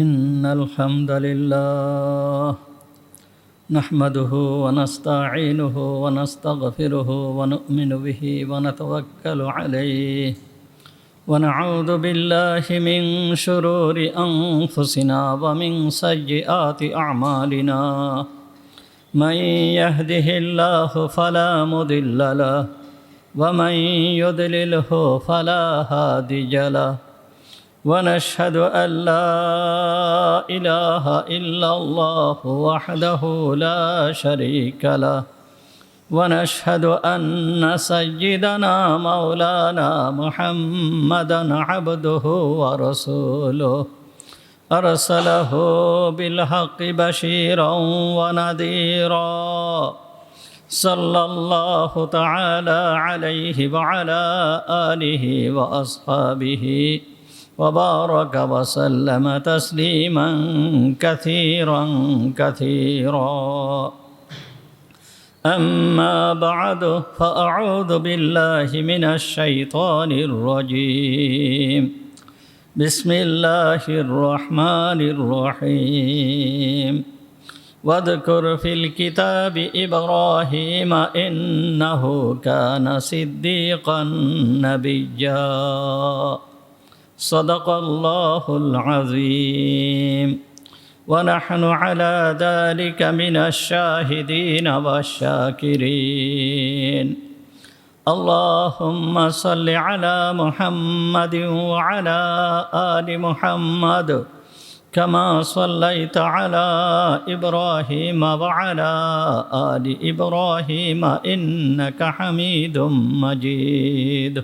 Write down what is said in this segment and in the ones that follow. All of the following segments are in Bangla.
إن الحمد لله نحمده ونستعينه ونستغفره ونؤمن به ونتوكل عليه ونعوذ بالله من شرور أنفسنا ومن سيئات أعمالنا من يهده الله فلا مضل له ومن يضلله فلا هادي له ونشهد أن لا إله إلا الله وحده لا شريك له ونشهد أن سيدنا مولانا محمدا عبده ورسوله أرسله بالحق بشيرا ونذيرا صلى الله تعالى عليه وعلى آله وأصحابه وبارك وسلم تسليما كثيرا كثيرا أما بعد فأعوذ بالله من الشيطان الرجيم بسم الله الرحمن الرحيم واذكر في الكتاب إبراهيم إنه كان صديقا نبيا صدق الله العظيم ونحن على ذلك من الشاهدين والشاكرين اللهم صل على محمد وعلى آل محمد كما صليت على إبراهيم وعلى آل إبراهيم إنك حميد مجيد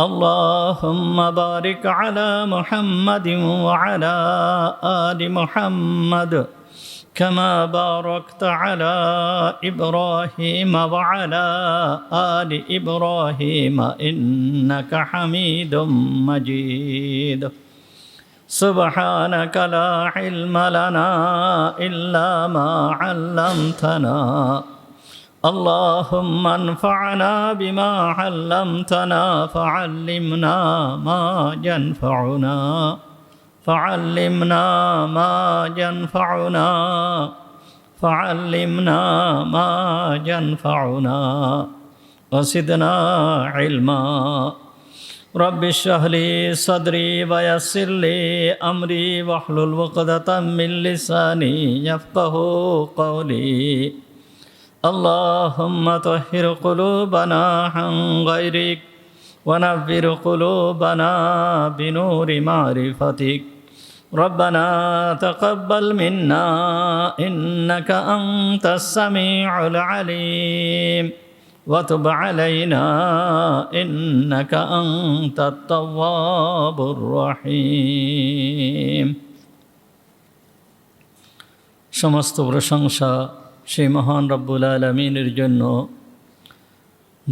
اللهم بارك على محمد وعلى آل محمد كما باركت على إبراهيم وعلى آل إبراهيم إنك حميد مجيد سبحانك لا علم لنا إلا ما علمتنا اللهم انفعنا بما علمتنا فعلمنا ما ينفعنا فعلمنا ما ينفعنا فعلمنا ما ينفعنا وزدنا علما رب اشرح لي صدري ويسر لي أمري واحلل عقدة من لساني يفقهوا قولي اللهم طهر قلوبنا عن غيرك ونفر قلوبنا بنور معرفتك ربنا تقبل منا إنك أنت السميع العليم وتب علينا إنك أنت التواب الرحيم সমস্ত প্রশংসা সেই মহান রব্বুল আলামিনের জন্য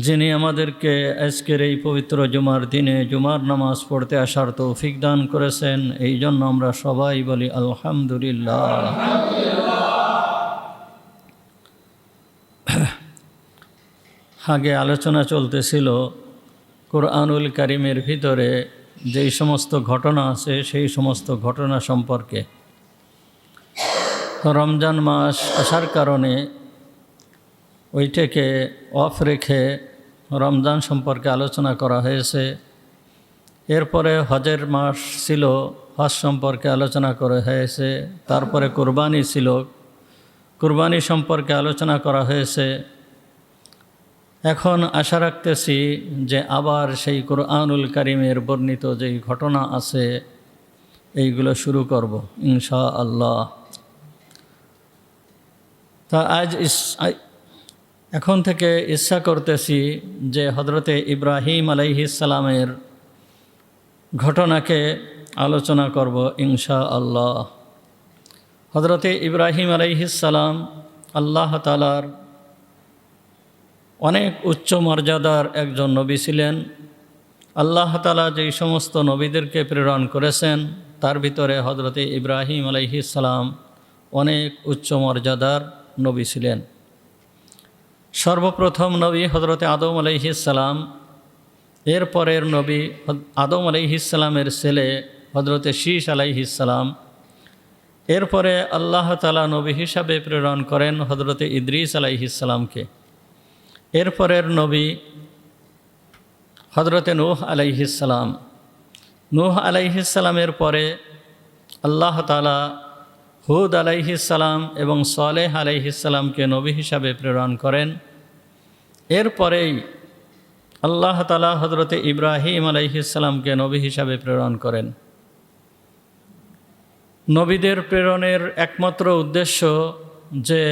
যিনি আমাদেরকে আজকের এই পবিত্র জুমার দিনে জুমার নামাজ পড়তে আসার তৌফিক দান করেছেন। এই জন্য আমরা সবাই বলি আলহামদুলিল্লাহ। আগে আলোচনা চলতেছিল কোরআনুল কারীমের ভিতরে যেই সমস্ত ঘটনা আছে সেই সমস্ত ঘটনা সম্পর্কে। রমজান মাস আসার কারণে ওইটাকে অফ রেখে রমজান সম্পর্কে আলোচনা করা হয়েছে। এরপরে হজের মাস ছিল, হজ সম্পর্কে আলোচনা করা হয়েছে। তারপরে কুরবানি ছিল, কুরবানি সম্পর্কে আলোচনা করা হয়েছে। এখন আশা রাখতেছি যে আবার সেই কোরআনুল কারীমের বর্ণিত যেই ঘটনা আছে এইগুলো শুরু করব ইনশাআল্লাহ। তা এখন থেকে ইচ্ছা করতেছি যে হযরতে ইব্রাহিম আলাইহিস সালামের ঘটনাকে আলোচনা করব ইনশাআল্লাহ। হযরতে ইব্রাহিম আলাইহিস সালাম আল্লাহ তাআলার অনেক উচ্চ মর্যাদার একজন নবী ছিলেন। আল্লাহ তাআলা যেই সমস্ত নবীদেরকে প্রেরণ করেছেন তার ভিতরে হযরতে ইব্রাহিম আলাইহিস সালাম অনেক উচ্চ মর্যাদার নবী ছিলেন। সর্বপ্রথম নবী হযরতে আদম আলাইহিস সালাম, এরপরের নবী আদম আলাইহিস সালামের ছেলে হযরতে শীস আলাইহিস সালাম, এরপরে আল্লাহ তাআলা নবী হিসাবে প্রেরণ করেন হযরতে ইদ্রিস আলাইহিস সালামকে। এরপরের নবী হযরতে নূহ আলাইহিস সালাম। নূহ আলাইহিস সালামের পরে আল্লাহ তাআলা হুদ আলাইহিস সালাম এবং সালেহ আলাইহিস সালামকে নবী হিসাবে প্রেরণ করেন। এরপরেই আল্লাহ তাআলা হযরতে ইব্রাহিম আলাইহিস সালামকে নবী হিসাবে প্রেরণ করেন। নবীদের প্রেরণের একমাত্র উদ্দেশ্য যে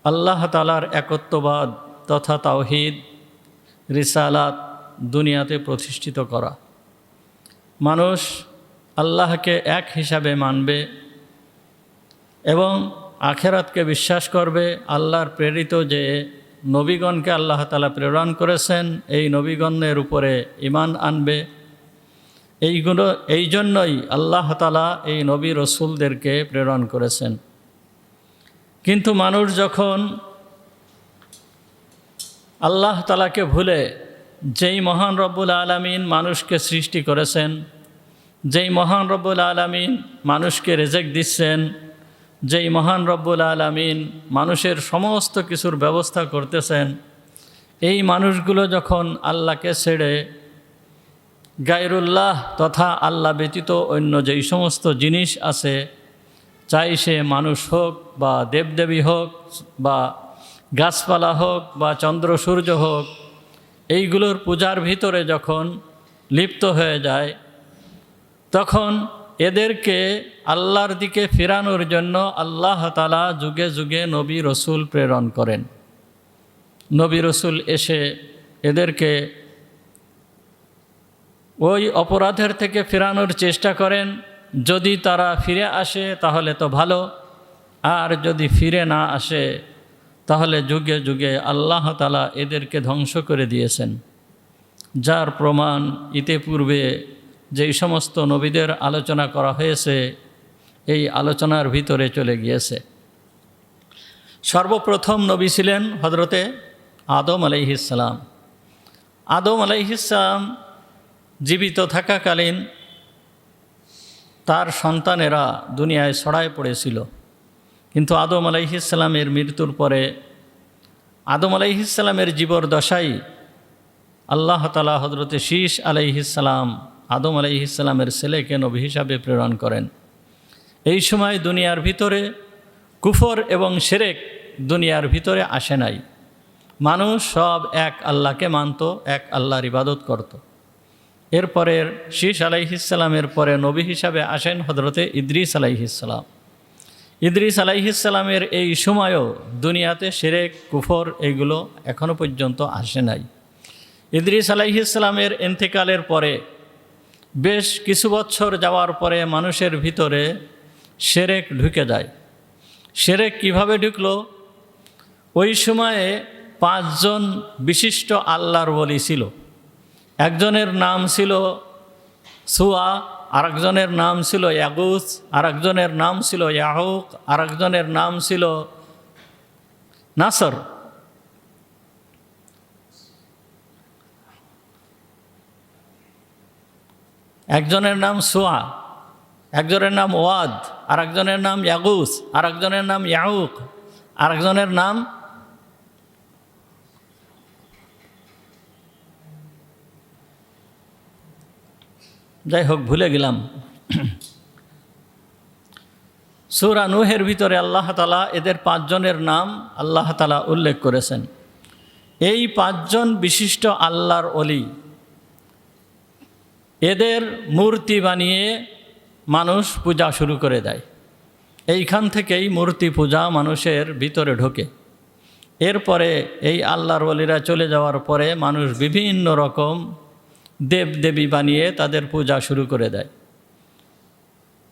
আল্লাহ তাআলার একত্ববাদ তথা তাওহীদ রিসালাত দুনিয়াতে প্রতিষ্ঠিত করা। মানুষ আল্লাহকে এক হিসাবে মানবে এবং আখেরাতকে বিশ্বাস করবে। আল্লাহর প্রেরিত যে নবীগণকে আল্লাহ তাআলা প্রেরণ করেছেন এই নবীগণের উপরে ঈমান আনবে। এই জন্যই আল্লাহ তাআলা এই নবী রসুলদেরকে প্রেরণ করেছেন। কিন্তু মানুষ যখন আল্লাহ তাআলাকে ভুলে, যেই মহান রব্বুল আলামিন মানুষকে সৃষ্টি করেছেন, যেই মহান রব্বুল আলামিন মানুষকে রিজিক দিচ্ছেন, যেই মহান রব্বুল আলামিন মানুষের সমস্ত কিছুর ব্যবস্থা করতেছেন, এই মানুষগুলো যখন আল্লাহকে ছেড়ে গায়রুল্লাহ তথা আল্লাহ ব্যতীত অন্য যেই সমস্ত জিনিস আছে, চাই সে মানুষ হোক বা দেবদেবী হোক বা গাছপালা হোক বা চন্দ্র সূর্য হোক, এইগুলোর পূজার ভিতরে যখন লিপ্ত হয়ে যায়, তখন এদেরকে আল্লাহর দিকে ফেরানোর জন্য আল্লাহ তাআলা যুগে যুগে নবী রসুল প্রেরণ করেন। নবী রসুল এসে এদেরকে ওই অপরাধের থেকে ফেরানোর চেষ্টা করেন। যদি তারা ফিরে আসে তাহলে তো ভালো, আর যদি ফিরে না আসে তাহলে যুগে যুগে আল্লাহ তাআলা এদেরকে ধ্বংস করে দিয়েছেন। যার প্রমাণ ইতিপূর্বে যেই সমস্ত নবীদের আলোচনা করা হয়েছে এই আলোচনার ভিতরে চলে গিয়েছে। সর্বপ্রথম নবী ছিলেন হযরতে আদম আলাইহিস সালাম। আদম আলাইহিস সালাম জীবিত থাকাকালীন তার সন্তানেরা দুনিয়ায় ছড়ায় পড়েছিল। কিন্তু আদম আলাইহিস সালামের মৃত্যুর পরে আদম আলাইহিস সালামের জীবদ্দশায় আল্লাহ তাআলা হযরতে শীস আলাইহিস সালাম আদম আলাইহিস সালামের ছেলেকে নবী হিসাবে প্রেরণ করেন। এই সময় দুনিয়ার ভিতরে কুফর এবং শিরক দুনিয়ার ভিতরে আসে নাই। মানুষ সব এক আল্লাহকে মানত, এক আল্লাহর ইবাদত করত। এরপরের শীস আলাইহিস সালামের পরে নবী হিসাবে আসেন হযরতে ইদ্রিস আলাইহিস সালাম। ইদ্রিস আলাইহিস সালামের এই সময়ও দুনিয়াতে শিরক কুফর এইগুলো এখনও পর্যন্ত আসে নাই। ইদ্রিস আলাইহিস সালামের ইন্তেকালের পরে বেশ কিছু বছর যাওয়ার পরে মানুষের ভিতরে শিরক ঢুকে যায়। শিরক কিভাবে ঢুকলো? ওই সময়ে 5 জন বিশিষ্ট আল্লাহর ওলি ছিল। একজনের নাম ছিল সুয়া, আরেকজনের নাম ছিল ইয়াগুস, আরেকজনের নাম ছিল ইয়াহুক, আরেকজনের নাম ছিল নাসর। একজনের নাম সুয়া, একজনের নাম ওয়াদ, আরেকজনের নাম ইয়াগুস, আরেকজনের নাম ইয়াহুক, আরেকজনের নাম যাই হোক ভুলে গেলাম। সূরা নূহের ভিতরে আল্লাহ তাআলা এদের 5 জনের নাম আল্লাহ তাআলা উল্লেখ করেছেন। এই 5 জন বিশিষ্ট আল্লাহর ওলি, এদের মূর্তি বানিয়ে মানুষ পূজা শুরু করে দেয়। এইখান থেকেই মূর্তি পূজা মানুষের ভিতরে ঢোকে। এরপরে এই আল্লাহর ওলিরা চলে যাওয়ার পরে মানুষ বিভিন্ন রকম দেবদেবী বানিয়ে তাদের পূজা শুরু করে দেয়।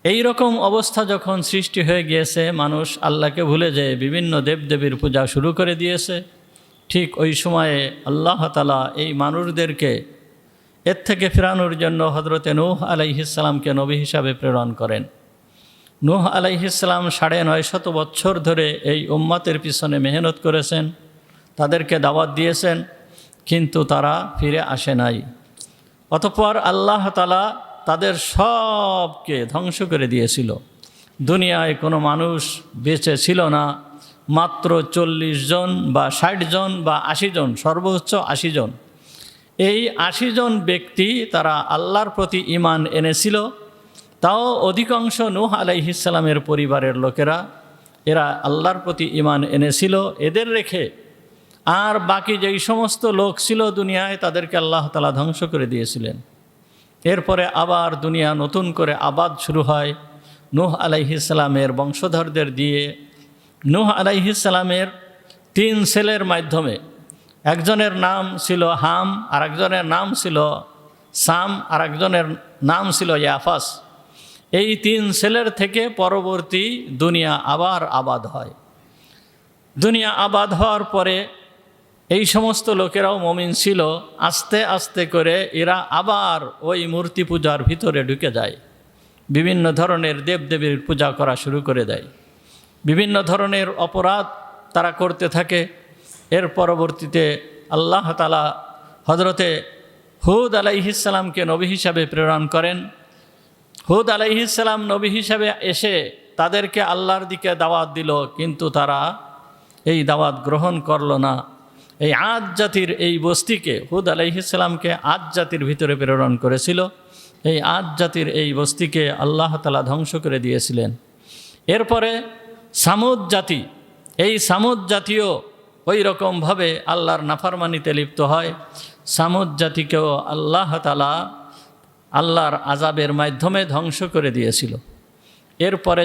এই রকম অবস্থা যখন সৃষ্টি হয়ে গিয়েছে, মানুষ আল্লাহকে ভুলে যেয়ে বিভিন্ন দেবদেবীর পূজা শুরু করে দিয়েছে। ঠিক ওই সময়ে আল্লাহ তাআলা এই মানুষদেরকে এর থেকে ফেরানোর জন্য হযরতে নূহ আলাইহিস সালামকে নবী হিসাবে প্রেরণ করেন। নূহ আলাইহিস সালাম 950 বছর ধরে এই উম্মতের পিছনে মেহনত করেছেন, তাদেরকে দাওয়াত দিয়েছেন, কিন্তু তারা ফিরে আসে নাই। অতঃপর আল্লাহ তাআলা তাদের সবকে ধ্বংস করে দিয়েছিল। দুনিয়ায় কোনো মানুষ বেঁচে ছিল না, মাত্র 40 জন বা 60 জন বা 80 জন, সর্বোচ্চ 80 জন। এই 80 জন ব্যক্তি তারা আল্লাহর প্রতি ঈমান এনেছিল। তাও অধিকাংশ নূহ আলাইহিস সালামের পরিবারের লোকেরা, এরা আল্লাহর প্রতি ঈমান এনেছিল। এদের রেখে আর বাকি যেই সমস্ত লোক ছিল দুনিয়ায়, তাদেরকে আল্লাহ তাআলা ধ্বংস করে দিয়েছিলেন। এরপরে আবার দুনিয়া নতুন করে আবাদ শুরু হয় নূহ আলাইহিস সালামের বংশধরদের দিয়ে। নূহ আলাইহিস সালামের 3 ছেলের মাধ্যমে, একজনের নাম ছিল হাম, আর একজনের নাম ছিল সাম, আর একজনের নাম ছিল ইয়াফাস। এই 3 ছেলের থেকে পরবর্তী দুনিয়া আবার আবাদ হয়। দুনিয়া আবাদ হওয়ার পরে এই সমস্ত লোকেরাও মুমিন ছিল। আস্তে আস্তে করে এরা আবার ওই মূর্তি পূজার ভিতরে ঢুকে যায়, বিভিন্ন ধরনের দেবদেবীর পূজা করা শুরু করে দেয়, বিভিন্ন ধরনের অপরাধ তারা করতে থাকে। এর পরবর্তীতে আল্লাহ তাআলা হযরতে হুদ আলাইহিস সালামকে নবী হিসাবে প্রেরণ করেন। হুদ আলাইহিস সালাম নবী হিসাবে এসে তাদেরকে আল্লাহর দিকে দাওয়াত দিল, কিন্তু তারা এই দাওয়াত গ্রহণ করল না। এই আদ জাতির এই বস্তিকে, হুদ আলাইহিস সালামকে আদ জাতির ভিতরে প্রেরণ করেছিল। এই আদ জাতির এই বস্তিকে আল্লাহ তাআলা ধ্বংস করে দিয়েছিলেন। এরপরে সামুদ জাতি, এই সামুদ জাতীয় ওই রকমভাবে আল্লাহর নাফরমানিতে লিপ্ত হয়। সামুদ জাতিকেও আল্লাহ তাআলা আল্লাহর আযাবের মাধ্যমে ধ্বংস করে দিয়েছিল। এরপরে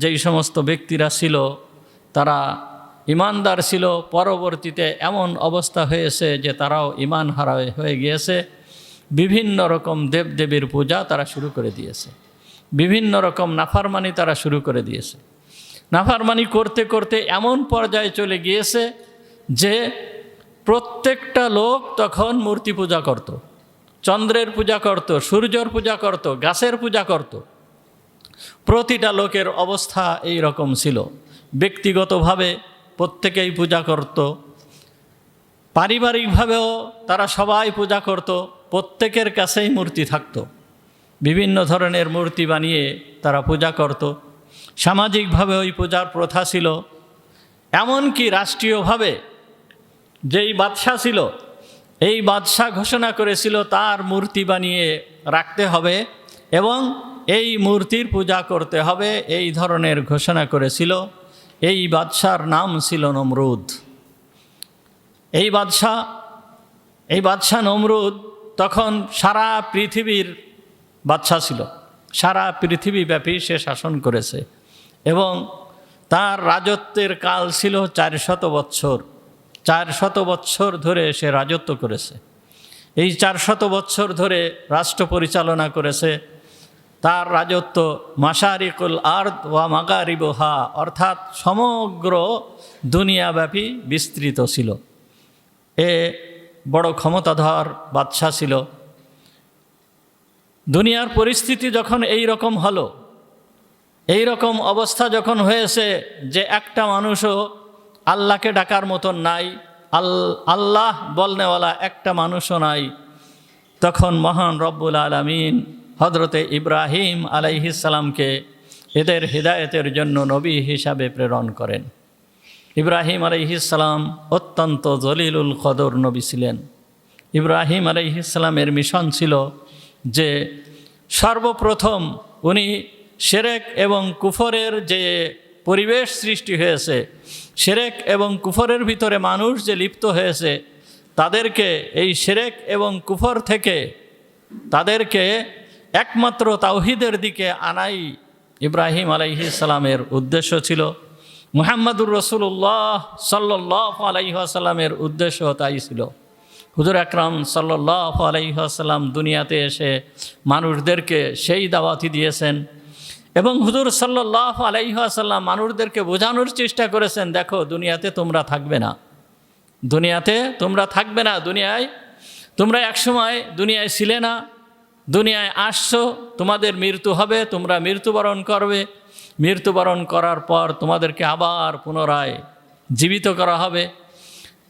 যেই সমস্ত ব্যক্তিরা ছিল তারা ঈমানদার ছিল, পরবর্তীতে এমন অবস্থা হয়েছে যে তারাও ঈমান হারা হয়ে গিয়েছে। বিভিন্ন রকম দেবদেবীর পূজা তারা শুরু করে দিয়েছে, বিভিন্ন রকম নাফরমানি তারা শুরু করে দিয়েছে। নাফরমানি করতে করতে এমন পর্যায়ে চলে গিয়েছে যে প্রত্যেকটা লোক তখন মূর্তি পূজা করত, চন্দ্রের পূজা করত, সূর্যের পূজা করত, গাছের পূজা করত। প্রতিটা লোকের অবস্থা এই রকম ছিল। ব্যক্তিগতভাবে প্রত্যেকেই পূজা করত, পারিবারিকভাবেও তারা সবাই পূজা করত, প্রত্যেকের কাছেই মূর্তি থাকত, বিভিন্ন ধরনের মূর্তি বানিয়ে তারা পূজা করত। সামাজিকভাবে ওই পূজার প্রথা ছিল। এমনকি রাষ্ট্রীয়ভাবে যেই বাদশাহ ছিল, এই বাদশাহ ঘোষণা করেছিল তার মূর্তি বানিয়ে রাখতে হবে এবং এই মূর্তির পূজা করতে হবে, এই ধরনের ঘোষণা করেছিল। এই বাদশার নাম ছিল নমরুদ। এই বাদশাহ নমরুদ তখন সারা পৃথিবীর বাদশাহ ছিল, সারা পৃথিবীব্যাপী সে শাসন করেছে এবং তার রাজত্বের কাল ছিল 400 বৎসর। 400 বৎসর ধরে সে রাজত্ব করেছে। এই 400 বৎসর ধরে রাষ্ট্র পরিচালনা করেছে। তার রাজত্ব মাশারিকুল আরদ ওয়া মাগারিবুহা, অর্থাৎ সমগ্র দুনিয়াব্যাপী বিস্তৃত ছিল। এ বড় ক্ষমতাধর বাদশাহ ছিল। দুনিয়ার পরিস্থিতি যখন এই রকম হলো, এই রকম অবস্থা যখন হয়েছে যে একটা মানুষও আল্লাহকে ডাকার মতন নাই, আল্লাহ বলনেওয়ালা একটা মানুষও নাই, তখন মহান রব্বুল আলামিন হযরতে ইব্রাহিম আলাইহিস সালামকে এদের হিদায়েতের জন্য নবী হিসাবে প্রেরণ করেন। ইব্রাহিম আলাইহিস সালাম অত্যন্ত জলিলুল কদর নবী ছিলেন। ইব্রাহিম আলাইহিস সালামের মিশন ছিল যে সর্বপ্রথম উনি শিরক এবং কুফরের যে পরিবেশ সৃষ্টি হয়েছে, শিরক এবং কুফরের ভিতরে মানুষ যে লিপ্ত হয়েছে, তাদেরকে এই শিরক এবং কুফর থেকে তাদেরকে একমাত্র তাওহীদের দিকে আনাই ইব্রাহিম আলাইহিস সালামের উদ্দেশ্য ছিল। মুহাম্মদুর রাসূলুল্লাহ সাল্লাল্লাহু আলাইহি ওয়াসাল্লামের উদ্দেশ্য তাই ছিল। হুজুর আকরাম সাল্লাল্লাহু আলাইহি ওয়াসাল্লাম দুনিয়াতে এসে মানুষদেরকে সেই দাওয়াতই দিয়েছেন এবং হুজুর সাল্লাল্লাহু আলাইহি ওয়াসাল্লাম মানুষদেরকে বোঝানোর চেষ্টা করেছেন, দেখো দুনিয়াতে তোমরা থাকবে না, দুনিয়াতে তোমরা থাকবে না, দুনিয়ায় তোমরা একসময় দুনিয়ায় ছিলে না, দুনিয়ায় আসছো, তোমাদের মৃত্যু হবে, তোমরা মৃত্যুবরণ করবে, মৃত্যুবরণ করার পর তোমাদেরকে আবার পুনরায় জীবিত করা হবে,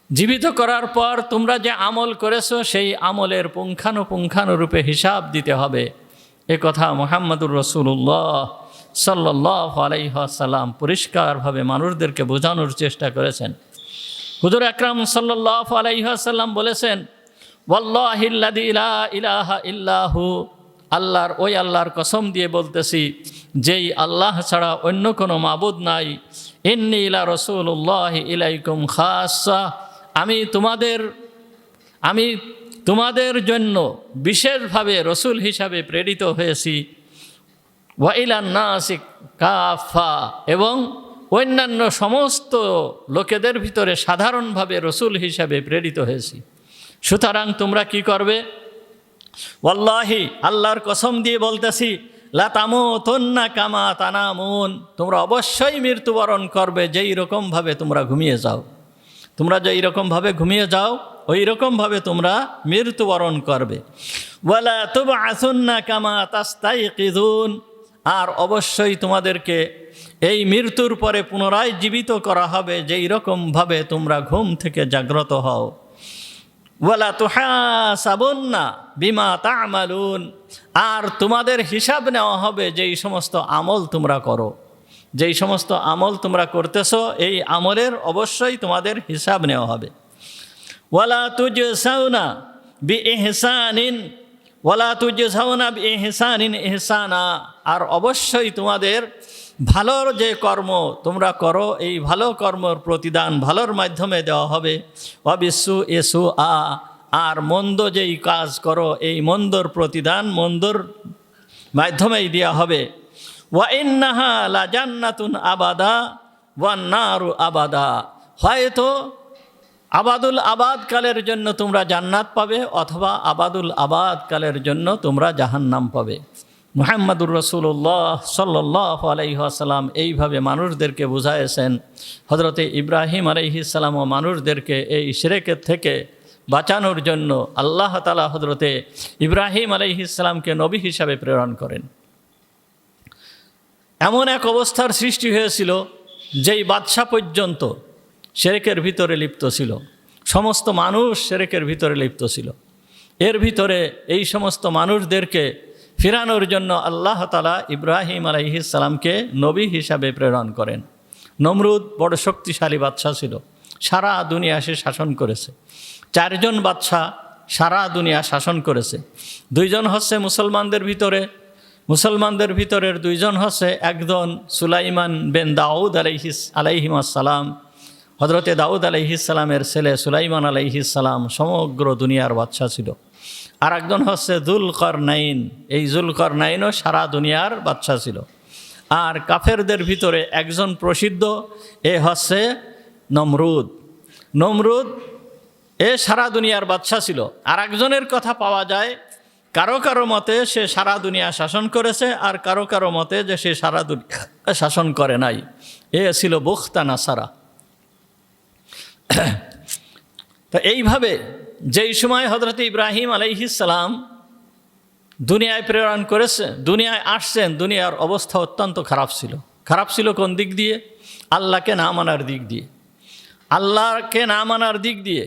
জীবিত করার পর তোমরা যে আমল করেছো সেই আমলের পুঙ্খানুপুঙ্খানুরূপে হিসাব দিতে হবে। এ কথা মুহাম্মদুর রাসূলুল্লাহ সাল্লাল্লাহু আলাইহি ওয়াসাল্লাম পরিষ্কারভাবে মানুষদেরকে বোঝানোর চেষ্টা করেছেন। হুজুর আকরাম সাল্লাল্লাহু আলাইহি ওয়াসাল্লাম বলেছেন, ওয়াল্লাহিল্লাযী লা ইলাহা ইল্লাহু, আল্লাহর কসম দিয়ে বলতেছি, যেই আল্লাহ ছাড়া অন্য কোনো মাবুদ নাই, ইন্নী লা রাসূলুল্লাহি ইলাইকুম খাসসা, আমি তোমাদের জন্য বিশেষভাবে রসুল হিসাবে প্রেরিত হয়েছি, ওয়া ইলান নাসি কাফা, এবং অন্যান্য সমস্ত লোকেদের ভিতরে সাধারণভাবে রসুল হিসাবে প্রেরিত হয়েছি। সুতরাং তোমরা কি করবে? ওয়াল্লাহি, আল্লাহর কসম দিয়ে বলতেছি, লা তামুতুন্না কামা তানামুন, তোমরা অবশ্যই মৃত্যুবরণ করবে যেই রকমভাবে তোমরা ঘুমিয়ে যাও। তোমরা যেই রকমভাবে ঘুমিয়ে যাও ওই রকমভাবে তোমরা মৃত্যুবরণ করবে। ওয়ালা তুবআসুন্না কামা তাস্তাইকিযুন, আর অবশ্যই তোমাদেরকে এই মৃত্যুর পরে পুনরায় জীবিত করা হবে যেই রকমভাবে তোমরা ঘুম থেকে জাগ্রত হও। ওয়ালা তুহাসাবুন্না বিমা তা'মালুন, আর তোমাদের হিসাব নেওয়া হবে যেই সমস্ত আমল তোমরা করো, যেই সমস্ত আমল তোমরা করতেছো এই আমলের অবশ্যই তোমাদের হিসাব নেওয়া হবে। ওয়ালা তুজসাউনা বিইহসানিন ইহসানা, আর অবশ্যই তোমাদের ভালোর যে কর্ম তোমরা করো এই ভালো কর্মর প্রতিদান ভালোর মাধ্যমে দেওয়া হবে। ওয়াবিসু এসু আ, আর মন্দ যেই কাজ করো এই মন্দর প্রতিদান মন্দর মাধ্যমেই দেওয়া হবে। ওয়া ইন্নাহা লা জান্নাতুন আবাদা ওয়ান নারু আবাদা, হয়তো আবাদুল আবাদ কালের জন্য তোমরা জান্নাত পাবে অথবা আবাদুল আবাদ কালের জন্য তোমরা জাহান্নাম পাবে। মুহাম্মাদুর রাসূলুল্লাহ সাল্লাল্লাহু আলাইহি ওয়াসাল্লাম এইভাবে মানুষদেরকে বুঝাইছেন। হযরতে ইব্রাহিম আলাইহিস সালামও মানুষদেরকে এই শিরকের থেকে বাঁচানোর জন্য আল্লাহ তাআলা হযরতে ইব্রাহিম আলাইহিস সালামকে নবী হিসাবে প্রেরণ করেন। এমন এক অবস্থার সৃষ্টি হয়েছিল যেই বাদশা পর্যন্ত শিরকের ভিতরে লিপ্ত ছিল, সমস্ত মানুষ শিরকের ভিতরে লিপ্ত ছিল। এর ভিতরে এই সমস্ত মানুষদেরকে ফিরানোর জন্য আল্লাহ তাআলা ইব্রাহিম আলাইহিস সালামকে নবী হিসাবে প্রেরণ করেন। নমরুদ বড় শক্তিশালী বাদশা ছিল, সারা দুনিয়া সে শাসন করেছে। 4 জন বাদশা সারা দুনিয়া শাসন করেছে। 2 জন হচ্ছে মুসলমানদের ভিতরের 2 জন হচ্ছে একজন সুলাইমান বিন দাউদ আলাইহিসসালাম, হযরতে দাউদ আলাইহিসসালামের ছেলে সুলাইমান আলাইহিসসালাম সমগ্র দুনিয়ার বাদশা ছিল। আর একজন হচ্ছে যুলকারনাইন, এই যুলকারনাইনও সারা দুনিয়ার বাদশা ছিল। আর কাফেরদের ভিতরে একজন প্রসিদ্ধ, এ হচ্ছে নমরুদ, এ সারা দুনিয়ার বাদশা ছিল। আর একজনের কথা পাওয়া যায়, কারো মতে সে সারা দুনিয়া শাসন করেছে, আর কারো মতে যে সে সারা দুনিয়া শাসন করে নাই, এ ছিল বুখতানাসারা। তো এইভাবে যেই সময় হযরত ইব্রাহিম আলাইহিসসালাম দুনিয়ায় প্রেরণ করেছে, দুনিয়ায় আসছেন, দুনিয়ার অবস্থা অত্যন্ত খারাপ ছিল কোন দিক দিয়ে? আল্লাহকে না মানার দিক দিয়ে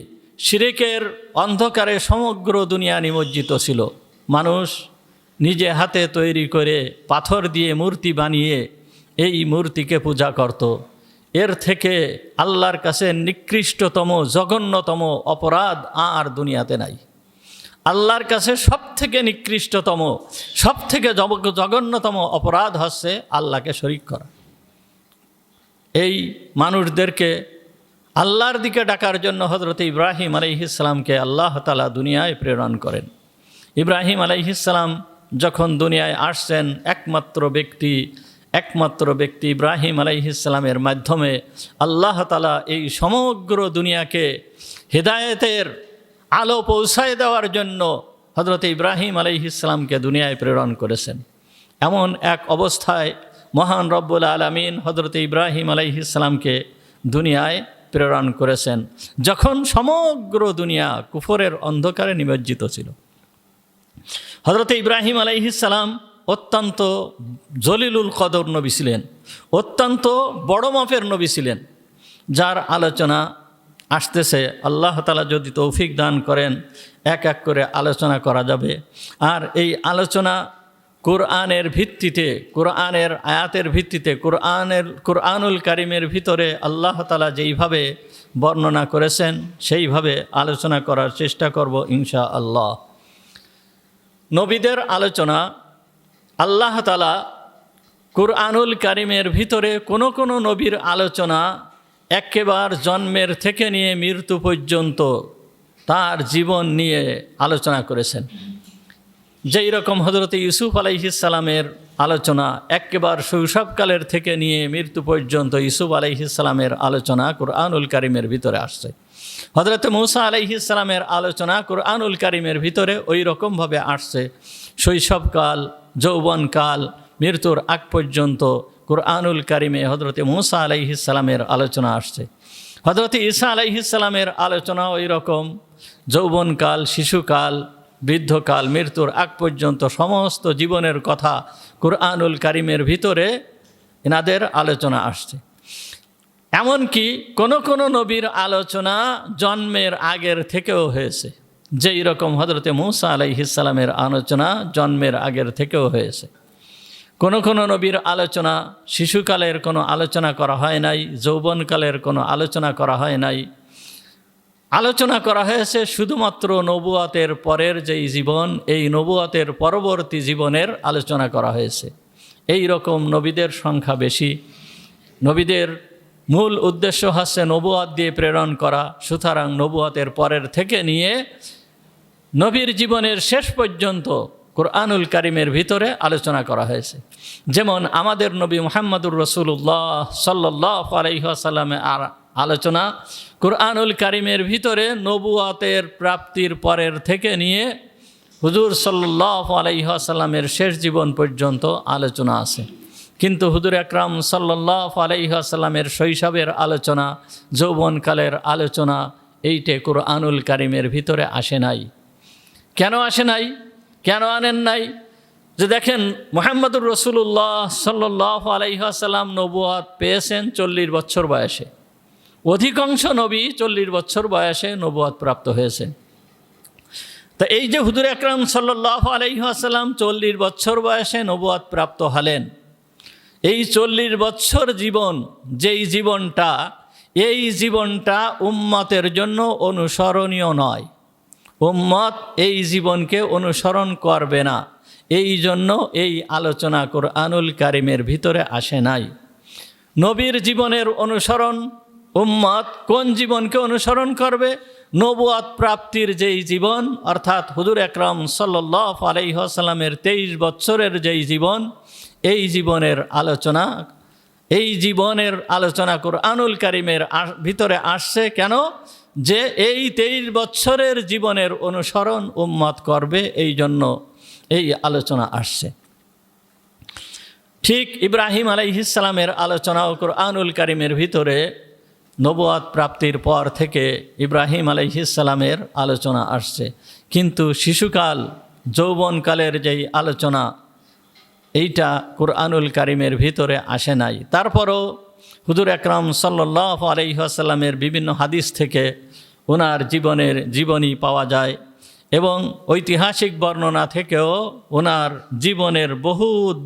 শিরকের অন্ধকারে সমগ্র দুনিয়া নিমজ্জিত ছিল। মানুষ নিজে হাতে তৈরি করে পাথর দিয়ে মূর্তি বানিয়ে এই মূর্তিকে পূজা করত। এর থেকে আল্লাহর কাছে নিকৃষ্টতম জঘন্যতম অপরাধ আর দুনিয়াতে নাই। আল্লাহর কাছে সবথেকে নিকৃষ্টতম সবথেকে জঘন্যতম অপরাধ হচ্ছে আল্লাহকে শরীক করা। এই মানুষদেরকে আল্লাহর দিকে ডাকার জন্য হযরত ইব্রাহিম আলাইহিসসালামকে আল্লাহ তাআলা দুনিয়ায় প্রেরণ করেন। ইব্রাহিম আলাইহিসসালাম যখন দুনিয়ায় আসছেন, একমাত্র ব্যক্তি ইব্রাহিম আলাইহিসসালামের মাধ্যমে আল্লাহ তাআলা এই সমগ্র দুনিয়াকে হিদায়াতের আলো পৌঁছায় দেওয়ার জন্য হযরত ইব্রাহিম আলাইহিসসালামকে দুনিয়ায় প্রেরণ করেছেন। এমন এক অবস্থায় মহান রব্বুল আলামিন হযরত ইব্রাহিম আলাইহিসসালামকে দুনিয়ায় প্রেরণ করেছেন যখন সমগ্র দুনিয়া কুফরের অন্ধকারে নিমজ্জিত ছিল। হযরত ইব্রাহিম আলাইহিসসালাম অত্যন্ত জলিলুল কদর নবী ছিলেন, অত্যন্ত বড় মাপের নবী ছিলেন, যার আলোচনা আসতেছে। আল্লাহ তাআলা যদি তৌফিক দান করেন এক এক করে আলোচনা করা যাবে। আর এই আলোচনা কোরআনের ভিত্তিতে, কোরআনের আয়াতের ভিত্তিতে, কোরআনুল কারিমের ভিতরে আল্লাহ তাআলা যেইভাবে বর্ণনা করেছেন সেইভাবে আলোচনা করার চেষ্টা করব ইনশাআল্লাহ। নবীদের আলোচনা আল্লাহ তাআলা কোরআনুল কারিমের ভিতরে কোনো কোনো নবীর আলোচনা একেবারে জন্মের থেকে নিয়ে মৃত্যু পর্যন্ত তার জীবন নিয়ে আলোচনা করেছেন। যেই রকম হযরত ইউসুফ আলাইহিস সালামের আলোচনা একেবারে শৈশবকালের থেকে নিয়ে মৃত্যু পর্যন্ত ইউসুফ আলাইহিস সালামের আলোচনা কোরআনুল কারিমের ভিতরে আসছে। হযরত মূসা আলাইহিস সালামের আলোচনা কোরআনুল কারিমের ভিতরে ওই রকমভাবে আসছে। শৈশবকাল, যৌবনকাল, মৃত্যুর আগ পর্যন্ত কোরআনুল কারিমে হযরত মূসা আলাইহিস সালামের আলোচনা আসছে। হযরত ঈসা আলাইহিস সালামের আলোচনা ওই রকম যৌবনকাল, শিশুকাল, বৃদ্ধকাল, মৃত্যুর আগ পর্যন্ত সমস্ত জীবনের কথা কোরআনুল কারিমের ভিতরে এনাদের আলোচনা আসছে। এমনকি কোনো কোনো নবীর আলোচনা জন্মের আগের থেকেও হয়েছে। যেই রকম হযরত মূসা আলাইহিস সালামের আলোচনা জন্মের আগের থেকেও হয়েছে। কোনো কোনো নবীর আলোচনা শিশুকালের কোনো আলোচনা করা হয় নাই, যৌবনকালের কোনো আলোচনা করা হয় নাই। আলোচনা করা হয়েছে শুধুমাত্র নবুয়াতের পরের যেই জীবন, এই নবুয়াতের পরবর্তী জীবনের আলোচনা করা হয়েছে। এই রকম নবীদের সংখ্যা বেশি। নবীদের মূল উদ্দেশ্য হচ্ছে নবুয়াত দিয়ে প্রেরণ করা, সুতরাং নবুয়াতের পরের থেকে নিয়ে নবীর জীবনের শেষ পর্যন্ত কোরআনুল কারিমের ভিতরে আলোচনা করা হয়েছে। যেমন আমাদের নবী মুহাম্মদুর রাসূলুল্লাহ সাল্লাল্লাহু আলাইহি ওয়াসাল্লামের আলোচনা কোরআনুল কারিমের ভিতরে নবুয়াতের প্রাপ্তির পরের থেকে নিয়ে হুজুর সাল্লাল্লাহু আলাইহি ওয়াসাল্লামের শেষ জীবন পর্যন্ত আলোচনা আছে। কিন্তু হুজুর আকরাম সাল্লাল্লাহু আলাইহি ওয়াসাল্লামের শৈশবের আলোচনা, যৌবনকালের আলোচনা এইটা কোরআনুল কারিমের ভিতরে আসে নাই। কেন আসে নাই? কেন আনেন নাই? যে দেখেন, মুহাম্মদুর রাসূলুল্লাহ সাল্লাল্লাহু আলাইহি ওয়াসাল্লাম নবুয়াত পেয়েছেন 40 বছর বয়সে। অধিকাংশ নবী 40 বছর বয়সে নবুয়াত প্রাপ্ত হয়েছেন। তো এই যে হুজুর আকরাম সাল্লাল্লাহু আলাইহি ওয়াসাল্লাম 40 বছর বয়সে নবুয়াত প্রাপ্ত হলেন, এই 40 বছর জীবন যেই জীবনটা, এই জীবনটা উম্মতের জন্য অনুসরণীয় নয়। উম্মত এই জীবনকে অনুসরণ করবে না। এই জন্য এই আলোচনা কোরআনুল কারিমের ভিতরে আসে নাই। নবীর জীবনের অনুসরণ, উম্মত কোন জীবনকে অনুসরণ করবে? নবুয়াত প্রাপ্তির যেই জীবন, অর্থাৎ হুজুর আকরাম সাল্লাল্লাহু আলাইহি ওয়াসাল্লামের 23 বছরের যেই জীবন, এই জীবনের আলোচনা, এই জীবনের আলোচনা কোরআনুল কারিমের ভিতরে আসছে। কেন? যে এই 23 বছরের জীবনের অনুসরণ উম্মত করবে, এই জন্য এই আলোচনা আসছে। ঠিক ইব্রাহিম আলাইহিস সালামের আলোচনাও কোরআনুল কারিমের ভিতরে নবুয়াত প্রাপ্তির পর থেকে ইব্রাহিম আলাইহিস সালামের আলোচনা আসছে। কিন্তু শিশুকাল, যৌবনকালের যেই আলোচনা, এইটা কোরআনুল কারিমের ভিতরে আসে নাই। তারপরও হুজুর আকরাম সাল্লাল্লাহু আলাইহি ওয়াসাল্লামের বিভিন্ন হাদিস থেকে ওনার জীবনী পাওয়া যায় এবং ঐতিহাসিক বর্ণনা থেকেও ওনার জীবনের বহুত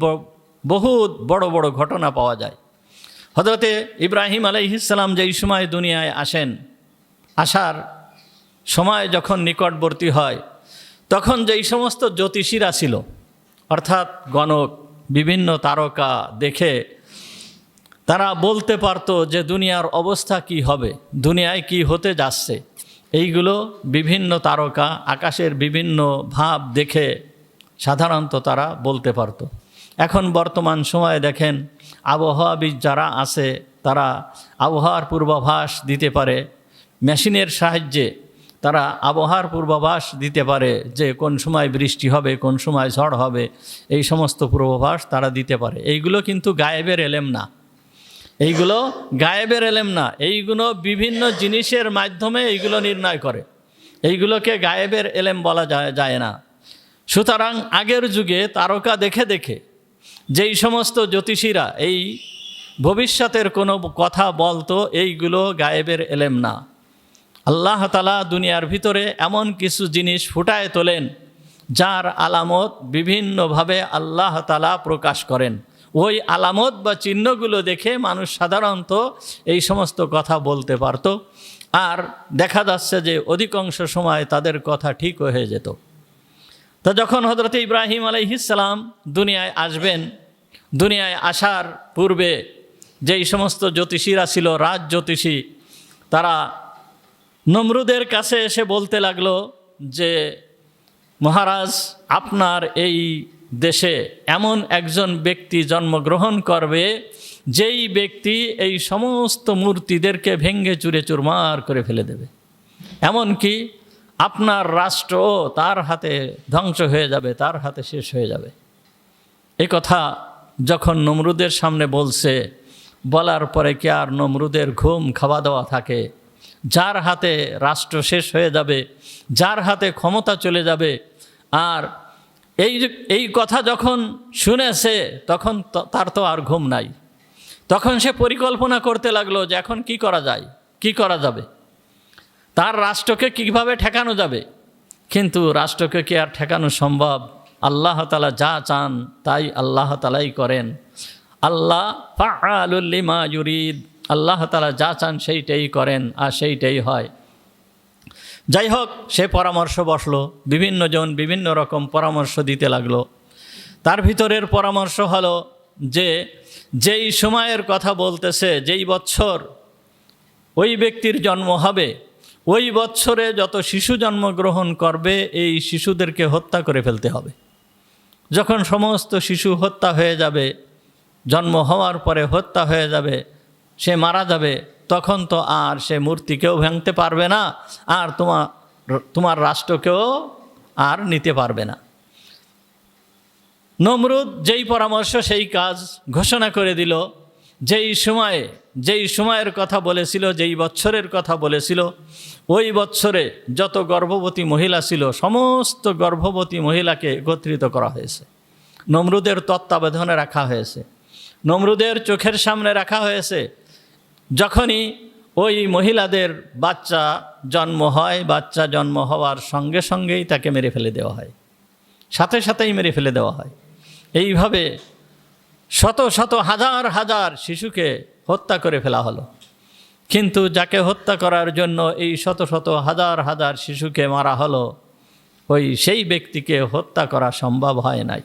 বড় বড় ঘটনা পাওয়া যায়। হযরতে ইব্রাহিম আলাইহিস সালাম যেই সময় দুনিয়ায় আসেন, আসার সময় যখন নিকটবর্তী হয়, তখন যেই সমস্ত জ্যোতিষীরা ছিল, অর্থাৎ গণক, বিভিন্ন তারকা দেখে তারা বলতে পারতো যে দুনিয়ার অবস্থা কি হবে, দুনিয়ায় কি হতে যাচ্ছে, এইগুলো বিভিন্ন তারকা আকাশের বিভিন্ন ভাব দেখে সাধারণত তারা বলতে পারতো। এখন বর্তমান সময়ে দেখেন, আবহাওয়াবিদ যারা আছে তারা আবহাওয়ার পূর্বাভাস দিতে পারে, মেশিনের সাহায্যে তারা আবহাওয়ার পূর্বাভাস দিতে পারে যে কোন সময় বৃষ্টি হবে, কোন সময় ঝড় হবে, এই সমস্ত পূর্বাভাস তারা দিতে পারে। এইগুলো কিন্তু গায়েবের এলেম না, এইগুলো গায়েবের এলেম না, এইগুলো বিভিন্ন জিনিসের মাধ্যমে এইগুলো নির্ণয় করে, এইগুলোকে গায়েবের এলেম বলা যায় না। সুতরাং আগের যুগে তারকা দেখে দেখে যেই সমস্ত জ্যোতিষীরা এই ভবিষ্যতের কোনো কথা বলতো, এইগুলো গায়েবের এলেম না। আল্লাহ তাআলা দুনিয়ার ভিতরে এমন কিছু জিনিস ফুটায় তোলেন যার আলামত বিভিন্নভাবে আল্লাহ তাআলা প্রকাশ করেন। ওই আলামত বা চিহ্নগুলো দেখে মানুষ সাধারণত এই সমস্ত কথা বলতে পারত, আর দেখা যাচ্ছে যে অধিকাংশ সময় তাদের কথা ঠিক হয়ে যেত। তো যখন হযরত ইব্রাহিম আলাইহিস সালাম দুনিয়ায় আসবেন, দুনিয়ায় আসার পূর্বে যেই সমস্ত জ্যোতিষীরা ছিল, রাজ জ্যোতিষী, তারা নমরুদের কাছে এসে বলতে লাগলো যে মহারাজ, আপনার এই দেশে এমন একজন ব্যক্তি জন্মগ্রহণ করবে যেই ব্যক্তি এই সমস্ত মূর্তিদেরকে ভেঙ্গে চুরে চুরমার করে ফেলে দেবে, এমনকি আপনার রাষ্ট্র তার হাতে ধ্বংস হয়ে যাবে, তার হাতে শেষ হয়ে যাবে। এই কথা যখন নমরুদের সামনে বলছে, বলার পরে কি আর নমরুদের ঘুম খাওয়া দাওয়া থাকে? যার হাতে রাষ্ট্র শেষ হয়ে যাবে, যার হাতে ক্ষমতা চলে যাবে, আর এই কথা যখন শুনেছে তখন তার তো আর ঘুম নাই। তখন সে পরিকল্পনা করতে লাগলো যে এখন কি করা যায়, কি করা যাবে, তার রাষ্ট্রকে কিভাবে ঠেকানো যাবে। কিন্তু রাষ্ট্রকে কি আর ঠেকানো সম্ভব? আল্লাহ তাআলা যা চান তাই আল্লাহ তাআলাই করেন। আল্লাহ ফাআলুল লিমা ইউরিদ, আল্লাহ তাআলা যা চান সেইটাই করেন আর সেইটাই হয়। যাই হোক, সে পরামর্শ বসলো, বিভিন্ন জন বিভিন্ন রকম পরামর্শ দিতে লাগলো। তার ভিতরের পরামর্শ হলো যে যেই সময়ের কথা বলতেছে, যেই বছর ওই ব্যক্তির জন্ম হবে, ওই বছরে যত শিশু জন্মগ্রহণ করবে এই শিশুদেরকে হত্যা করে ফেলতে হবে। যখন সমস্ত শিশু হত্যা হয়ে যাবে, জন্ম হওয়ার পরে হত্যা হয়ে যাবে, সে মারা যাবে, তখন তো আর সে মূর্তিকেও ভাঙতে পারবে না, আর তোমার রাষ্ট্রকেও আর নিতে পারবে না। নমরুদ যেই পরামর্শ সেই কাজ ঘোষণা করে দিল। যেই সময়ের কথা বলেছিল, যেই বছরের কথা বলেছিল, ওই বছরে যত গর্ভবতী মহিলা ছিল সমস্ত গর্ভবতী মহিলাকে একত্রিত করা হয়েছে, নমরুদের তত্ত্বাবধানে রাখা হয়েছে, নমরুদের চোখের সামনে রাখা হয়েছে। যখনই ওই মহিলাদের বাচ্চা জন্ম হয়, বাচ্চা জন্ম হওয়ার সঙ্গে সঙ্গেই তাকে মেরে ফেলে দেওয়া হয়, সাথে সাথেই মেরে ফেলে দেওয়া হয়। এইভাবে শত শত হাজার হাজার শিশুকে হত্যা করে ফেলা হলো। কিন্তু যাকে হত্যা করার জন্য এই শত শত হাজার হাজার শিশুকে মারা হলো, সেই ব্যক্তিকে হত্যা করা সম্ভব হয় নাই।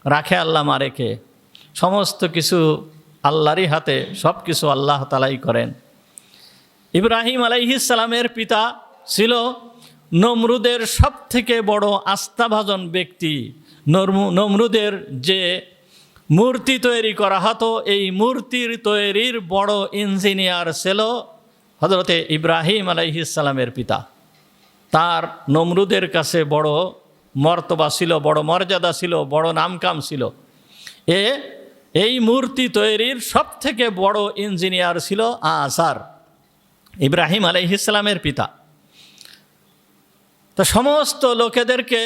রাখে আল্লাহ, মারে কে? সমস্ত কিছু আল্লাহরই হাতে, সব কিছু আল্লাহ তাআলাই করেন। ইব্রাহিম আলাইহিস সালামের পিতা ছিল নমরুদের সবথেকে বড় আস্থাভাজন ব্যক্তি। নমরুদের যে মূর্তি তৈরি করা হতো, এই মূর্তির তৈরির বড় ইঞ্জিনিয়ার ছিল হযরতে ইব্রাহিম আলাইহিস সালামের পিতা। তার নমরুদের কাছে বড় মর্তবা ছিল, বড় মর্যাদা ছিল, বড় নামকাম ছিল। এই মূর্তি তৈরির সবথেকে বড় ইঞ্জিনিয়ার ছিল আজার, ইব্রাহিম আলাইহিস সালামের পিতা। তো সমস্ত লোকেদেরকে,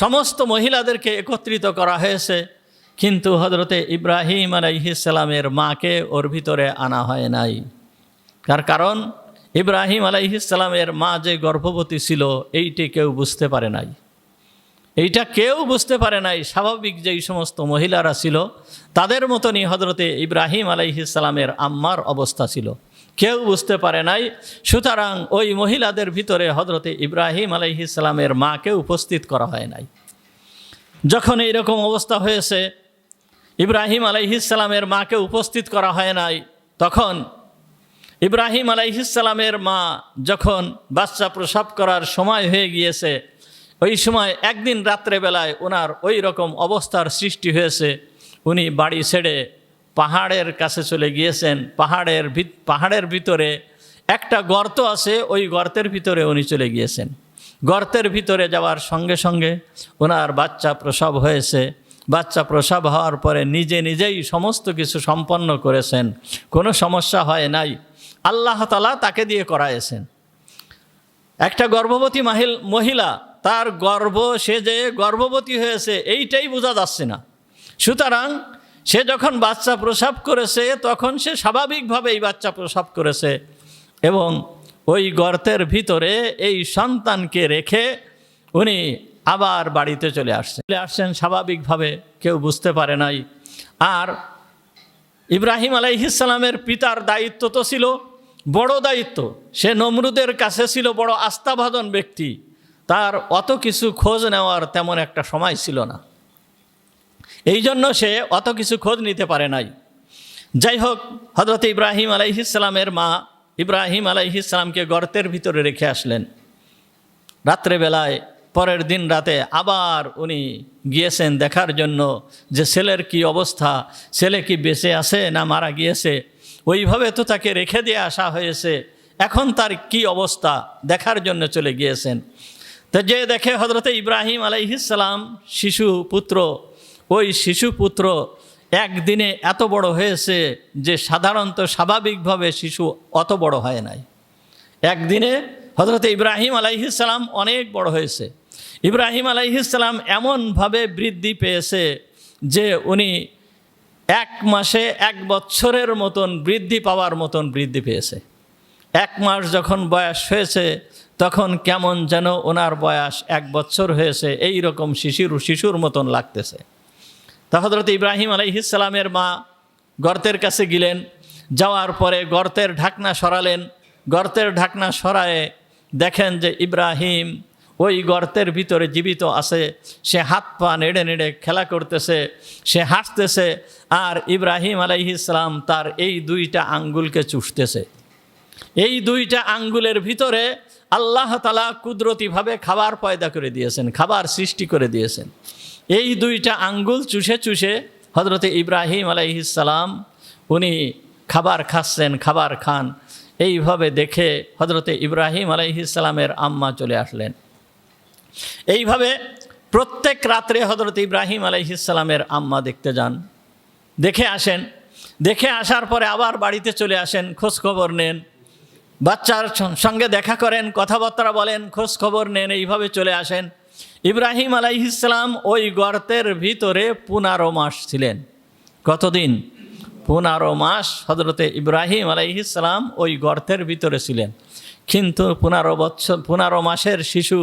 সমস্ত মহিলাদেরকে একত্রিত করা হয়েছে, কিন্তু হযরতে ইব্রাহিম আলাইহিস সালামের মাকে ওর ভিতরে আনা হয় নাই। তার কারণ ইব্রাহিম আলাইহিস সালামের মা যে গর্ভবতী ছিল এইটি কেউ বুঝতে পারে নাই, এইটা কেউ বুঝতে পারে নাই। স্বাভাবিক যেই সমস্ত মহিলারা ছিল তাদের মতনই হযরতে ইব্রাহিম আলাইহিস সালামের আম্মার অবস্থা ছিল, কেউ বুঝতে পারে নাই। সুতরাং ওই মহিলাদের ভিতরে হযরতে ইব্রাহিম আলাইহিস সালামের মাকে উপস্থিত করা হয় নাই। যখন এইরকম অবস্থা হয়েছে, ইব্রাহিম আলাইহিস সালামের মাকে উপস্থিত করা হয় নাই, তখন ইব্রাহিম আলাইহিস সালামের মা যখন বাচ্চা প্রসব করার সময় হয়ে গিয়েছে, ওই সময় একদিন রাত্রেবেলায় ওনার ওই রকম অবস্থার সৃষ্টি হয়েছে, উনি বাড়ি ছেড়ে পাহাড়ের কাছে চলে গিয়েছেন। পাহাড়ের ভিতরে একটা গর্ত আছে, ওই গর্তের ভিতরে উনি চলে গিয়েছেন। গর্তের ভিতরে যাওয়ার সঙ্গে সঙ্গে ওনার বাচ্চা প্রসব হয়েছে। বাচ্চা প্রসব হওয়ার পরে নিজেই সমস্ত কিছু সম্পন্ন করেছেন, কোনো সমস্যা হয় নাই। আল্লাহ তাআলা তাকে দিয়ে করায়েছেন। একটা গর্ভবতী মহিলা, তার সে যে গর্ভবতী হয়েছে এইটাই বোঝা যাচ্ছে না। সুতরাং সে যখন বাচ্চা প্রসব করেছে তখন সে স্বাভাবিকভাবেই বাচ্চা প্রসব করেছে, এবং ওই গর্তের ভিতরে এই সন্তানকে রেখে উনি আবার বাড়িতে চলে আসছেন স্বাভাবিকভাবে, কেউ বুঝতে পারে নাই। আর ইব্রাহিম আলাইহিস সালামের পিতার দায়িত্ব তো ছিল বড় দায়িত্ব, সে নমরুদের কাছে ছিল বড় আস্থাভাজন ব্যক্তি, তার অত কিছু খোঁজ নেওয়ার তেমন একটা সময় ছিল না, এই জন্য সে অত কিছু খোঁজ নিতে পারে নাই। যাই হোক, হযরত ইব্রাহিম আলাইহিস সালামের মা ইব্রাহিম আলাইহিস সালামকে গর্তের ভিতরে রেখে আসলেন রাত্রেবেলায়। পরের দিন রাতে আবার উনি গিয়েছেন দেখার জন্য যে ছেলের কি অবস্থা, ছেলে কি বেঁচে আছে না মারা গিয়েছে। ওইভাবে তো তাকে রেখে দিয়ে আসা হয়েছে, এখন তার কি অবস্থা দেখার জন্য চলে গিয়েছেন। তো যে দেখে হযরত ইব্রাহিম আলাইহিস সালাম শিশু পুত্র, ওই শিশু পুত্র একদিনে এত বড় হয়েছে যে সাধারণত স্বাভাবিকভাবে শিশু অত বড় হয় নাই। একদিনে হযরত ইব্রাহিম আলাইহিস সালাম অনেক বড় হয়েছে। ইব্রাহিম আলাইহিস সালাম এমনভাবে বৃদ্ধি পেয়েছে যে উনি 1 মাসে 1 বছরের মতন বৃদ্ধি পাওয়ার মতন বৃদ্ধি পেয়েছে। 1 মাস যখন বয়স হয়েছে তখন কেমন যেন ওনার বয়স 1 বছর হয়েছে, এই রকম শিশুর মতন লাগতেছে। তা হযরত ইব্রাহিম আলাইহিস সালামের মা গর্তের কাছে গেলেন, যাওয়ার পরে গর্তের ঢাকনা সরালেন। গর্তের ঢাকনা সরায়ে দেখেন যে ইব্রাহিম ওই গর্তের ভিতরে জীবিত আছে, সে হাত পা নেড়ে নেড়ে খেলা করতেছে, সে হাসতেছে, আর ইব্রাহিম আলাইহিস সালাম তার এই 2টা আঙ্গুলকে চুষতেছে। এই 2টা আঙ্গুলের ভিতরে আল্লাহ তাআলা কুদরতিভাবে খাবার পয়দা করে দিয়েছেন, খাবার সৃষ্টি করে দিয়েছেন। এই 2টা আঙ্গুল চুষে চুষে হযরত ইব্রাহিম আলাইহিস সালাম উনি খাবার খাচ্ছেন, খাবার খান। এইভাবে দেখে হযরত ইব্রাহিম আলাইহিস সালামের আম্মা চলে আসলেন। এইভাবে প্রত্যেক রাত্রে হযরত ইব্রাহিম আলাইহিস সালামের আম্মা দেখতে যান, দেখে আসেন। দেখে আসার পরে আবার বাড়িতে চলে আসেন, খোঁজ খবর নেন, বাচ্চার সঙ্গে দেখা করেন, কথাবার্তা বলেন, খোঁজ খবর নেন, এইভাবে চলে আসেন। ইব্রাহিম আলাইহিস সালাম ওই গর্তের ভিতরে 15 মাস ছিলেন। কতদিন? 15 মাস হযরতে ইব্রাহিম আলাইহিস সালাম ওই গর্তের ভিতরে ছিলেন। কিন্তু 15 মাসের শিশু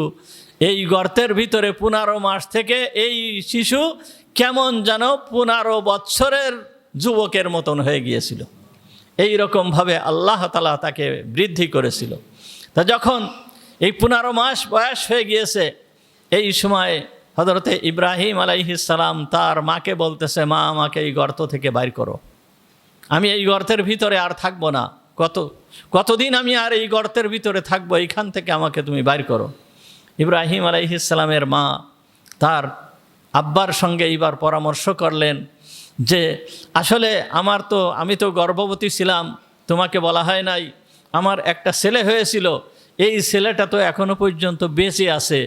এই গর্তের ভিতরে 15 মাস থেকে এই শিশু কেমন যেন 15 বছরের যুবকের মতন হয়ে গিয়েছিল। এই রকমভাবে আল্লাহ তাআলা তাকে বৃদ্ধি করেছিল। তা যখন এই 15 মাস বয়স হয়ে গিয়েছে, এই সময় হযরতে ইব্রাহিম আলাইহিস সালাম তার মাকে বলতেছে, মা আমাকে এই গর্ত থেকে বাইর করো, আমি এই গর্তের ভিতরে আর থাকবো না, কতদিন আমি আর এই গর্তের ভিতরে থাকবো, এইখান থেকে আমাকে তুমি বাইর করো। ইব্রাহিম আলাইহিস সালামের মা তার আব্বার সঙ্গে এইবার পরামর্শ করলেন যে আসলে আমি তো গর্ভবতী ছিলাম, তোমাকে বলা হয় নাই, আমার একটা ছেলে হয়েছিল, এই ছেলেটা তো এখনো পর্যন্ত বেঁচে আছে,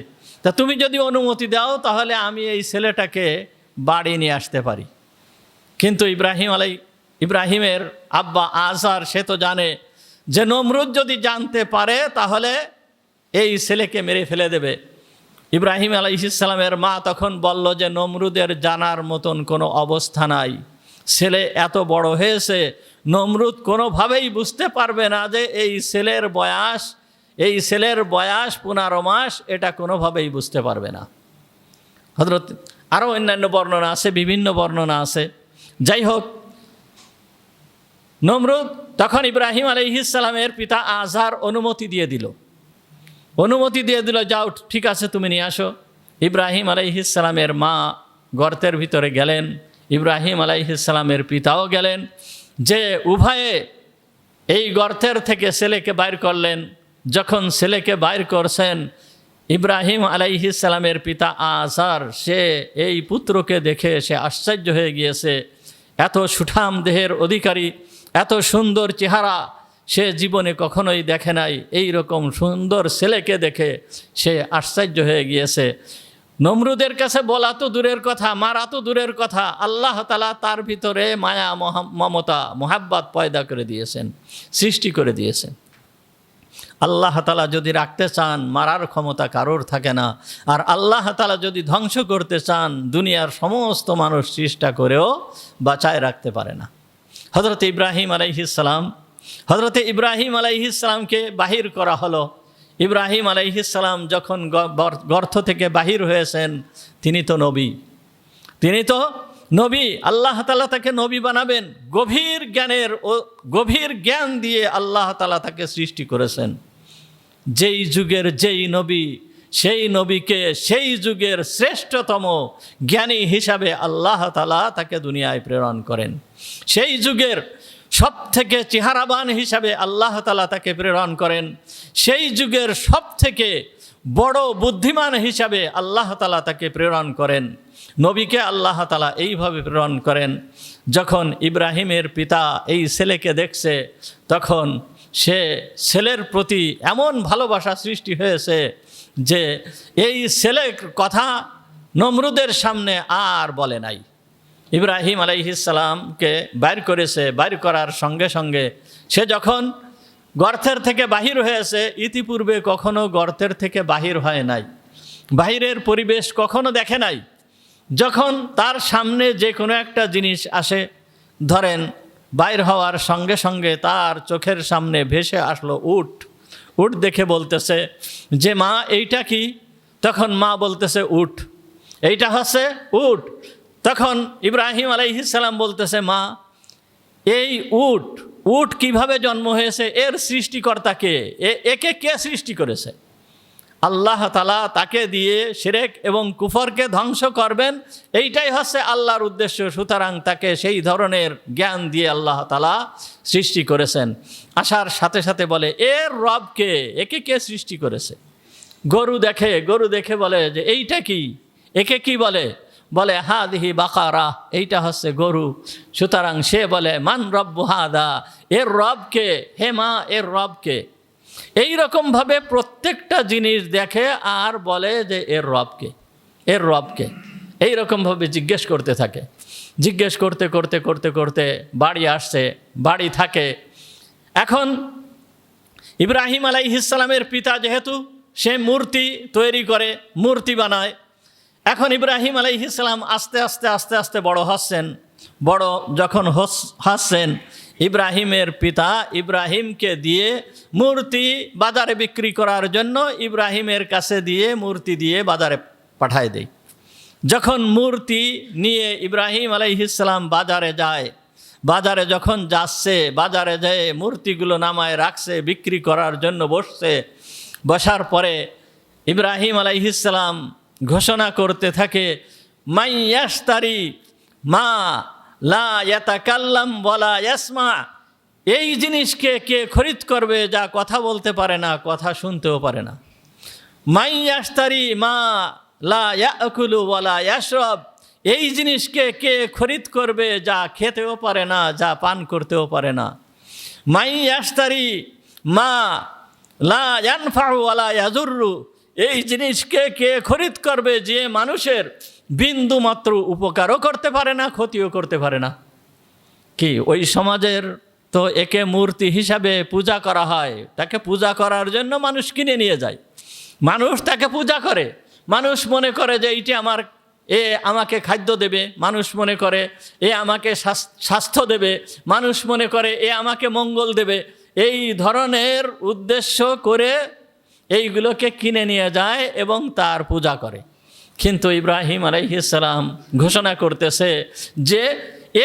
তা তুমি যদি অনুমতি দাও তাহলে আমি এই ছেলেটাকে বাড়ি নিয়ে আসতে পারি। কিন্তু ইব্রাহিমের আব্বা আজার সে তো জানে যে নমরুদ যদি জানতে পারে তাহলে এই ছেলেকে মেরে ফেলে দেবে। ইব্রাহিম আলাইহিস সালামের মা তখন বলল যে নমরুদের জানার মতন কোনো অবস্থা নাই, ছেলে এত বড় হয়েছে, নমরুদ কোনোভাবেই বুঝতে পারবে না যে এই ছেলের বয়স 15 মাস, এটা কোনোভাবেই বুঝতে পারবে না। হযরত আরও অন্যান্য বর্ণনা আছে, বিভিন্ন বর্ণনা আছে। যাই হোক, নমরুদ তখন ইব্রাহিম আলাইহিস সালামের পিতা আজহার অনুমতি দিয়ে দিল, যাও ঠিক আছে তুমি নিয়ে আসো। ইব্রাহিম আলাইহিস সালামের মা গর্তের ভিতরে গেলেন, ইব্রাহিম আলাইহিস সালামের পিতাও গেলেন, যে উভয়ে এই গর্তের থেকে ছেলেকে বাইর করলেন। যখন ছেলেকে বাইর করছেন, ইব্রাহিম আলাইহিস সালামের পিতা আজহার সে এই পুত্রকে দেখে সে আশ্চর্য হয়ে গিয়েছে। এত সুঠাম দেহের অধিকারী, এত সুন্দর চেহারা সে জীবনে কখনোই দেখে নাই। এই রকম সুন্দর ছেলেকে দেখে সে আশ্চর্য হয়ে গিয়েছে। নমরুদের কাছে বলা তো দূরের কথা, মারা তো দূরের কথা, আল্লাহ তাআলা তার ভিতরে মায়া মমতা মোহাব্বত পয়দা করে দিয়েছেন, সৃষ্টি করে দিয়েছেন। আল্লাহ তাআলা যদি রাখতে চান মারার ক্ষমতা কারোর থাকে না, আর আল্লাহ তাআলা যদি ধ্বংস করতে চান দুনিয়ার সমস্ত মানুষ চেষ্টা করেও বাঁচায় রাখতে পারে না। হযরত ইব্রাহিম আলাইহিস সালামকে বাহির করা হলো। ইব্রাহিম আলাইহিস সালাম যখন গর্ত থেকে বাহির হয়েছেন, তিনি তো নবী, তিনি তো নবী। আল্লাহ তাআলা তাকে নবী বানাবেন, গভীর জ্ঞান দিয়ে আল্লাহ তাআলা তাকে সৃষ্টি করেছেন। যেই যুগের যেই নবী, সেই নবীকে সেই যুগের শ্রেষ্ঠতম জ্ঞানী হিসাবে আল্লাহ তাআলা তাকে দুনিয়ায় প্রেরণ করেন। সেই যুগের সব থেকে চেহারাবান হিসাবে আল্লাহ তাআলা তাকে প্রেরণ করেন। সেই যুগের সব থেকে বড় বুদ্ধিমান হিসাবে আল্লাহ তাআলা তাকে প্রেরণ করেন। নবীকে আল্লাহ তাআলা এইভাবে প্রেরণ করেন, যখন ইব্রাহিমের পিতা এই ছেলেকে দেখছে, তখন সে ছেলের প্রতি এমন ভালোবাসা সৃষ্টি হয়েছে যে এই ছেলের কথা নমরুদের সামনে আর বলে নাই। ইব্রাহিম আলাইহিস সালামকে বাইর করেছে, বাইর করার সঙ্গে সঙ্গে সে যখন গর্তের থেকে বাহির হয়েছে, ইতিপূর্বে কখনো গর্তের থেকে বাহির হয় নাই, বাহিরের পরিবেশ কখনো দেখে নাই। যখন তার সামনে যে কোনো একটা জিনিস আসে, ধরেন বাইর হওয়ার সঙ্গে সঙ্গে তার চোখের সামনে ভেসে আসলো উট দেখে বলতেছে যে মা এইটা কি? তখন মা বলতেছে উট, এইটা হচ্ছে উট। তখন ইব্রাহিম আলাইহিস সালাম বলতেছে মা, এই উট কিভাবে জন্ম হয়েছে? এর সৃষ্টিকর্তা কে? একে কে সৃষ্টি করেছে? আল্লাহ তাআলা তাকে দিয়ে শিরক এবং কুফরকে ধ্বংস করবেন, এইটাই হচ্ছে আল্লাহর উদ্দেশ্য। সুতরাং তাকে সেই ধরনের জ্ঞান দিয়ে আল্লাহ তাআলা সৃষ্টি করেছেন। আসার সাথে সাথে বলে এর রবকে, একে কে সৃষ্টি করেছে? গরু দেখে বলে যে এইটা কি? একে কি বলে? বলে হাদিহি বাকারা, এইটা হচ্ছে গরু। সুতরাং সে বলে মান রব্বু হাদা, এর রবকে? হে মা, এর রবকে? এই রকমভাবে প্রত্যেকটা জিনিস দেখে আর বলে যে এর রবকে। এই রকমভাবে জিজ্ঞেস করতে থাকে। জিজ্ঞেস করতে করতে করতে করতে বাড়ি আসছে, বাড়ি থাকে। এখন ইব্রাহিম আলাইহিস সালামের পিতা যেহেতু সে মূর্তি তৈরি করে, মূর্তি বানায়। এখন ইব্রাহিম আলাইহিস সালাম আস্তে আস্তে আস্তে আস্তে বড় হচ্ছেন। বড় যখন হচ্ছেন, ইব্রাহিমের পিতা ইব্রাহিমকে দিয়ে মূর্তি বাজারে বিক্রি করার জন্য ইব্রাহিমের কাছে দিয়ে মূর্তি দিয়ে বাজারে পাঠায় দেয়। যখন মূর্তি নিয়ে ইব্রাহিম আলাইহিস সালাম বাজারে যায়, বাজারে যখন যাচ্ছে, বাজারে যেয়ে মূর্তিগুলো নামায় রাখছে, বিক্রি করার জন্য বসছে। বসার পরে ইব্রাহিম আলাইহিস সালাম ঘোষণা করতে থাকে, মাই ইয়াশতারি মা লা ইয়াতাকাল্লাম ওয়ালা ইয়াসমা, এই জিনিসকে কে খরিদ করবে যা কথা বলতে পারে না, কথা শুনতেও পারে না। মাই ইয়াশতারি মা লা ইয়াকুলু ওয়ালা ইয়াশরাব, এই জিনিসকে কে খরিদ করবে যা খেতেও পারে না, যা পান করতেও পারে না। মাই ইয়াশতারি মা লা ইয়ানফাউ ওয়ালা ইয়াজুররু, এই জিনিসকে কে খরিদ করবে যে মানুষের বিন্দু মাত্র উপকারও করতে পারে না, ক্ষতিও করতে পারে না। কি ওই সমাজের তো একে মূর্তি হিসাবে পূজা করা হয়, তাকে পূজা করার জন্য মানুষ কিনে নিয়ে যায়, মানুষ তাকে পূজা করে। মানুষ মনে করে যে এইটি আমাকে খাদ্য দেবে, মানুষ মনে করে এ আমাকে স্বাস্থ্য দেবে, মানুষ মনে করে এ আমাকে মঙ্গল দেবে। এই ধরনের উদ্দেশ্য করে এইগুলোকে কিনে নিয়ে যায় এবং তার পূজা করে। কিন্তু ইব্রাহিম আলাইহিস সালাম ঘোষণা করতেছে যে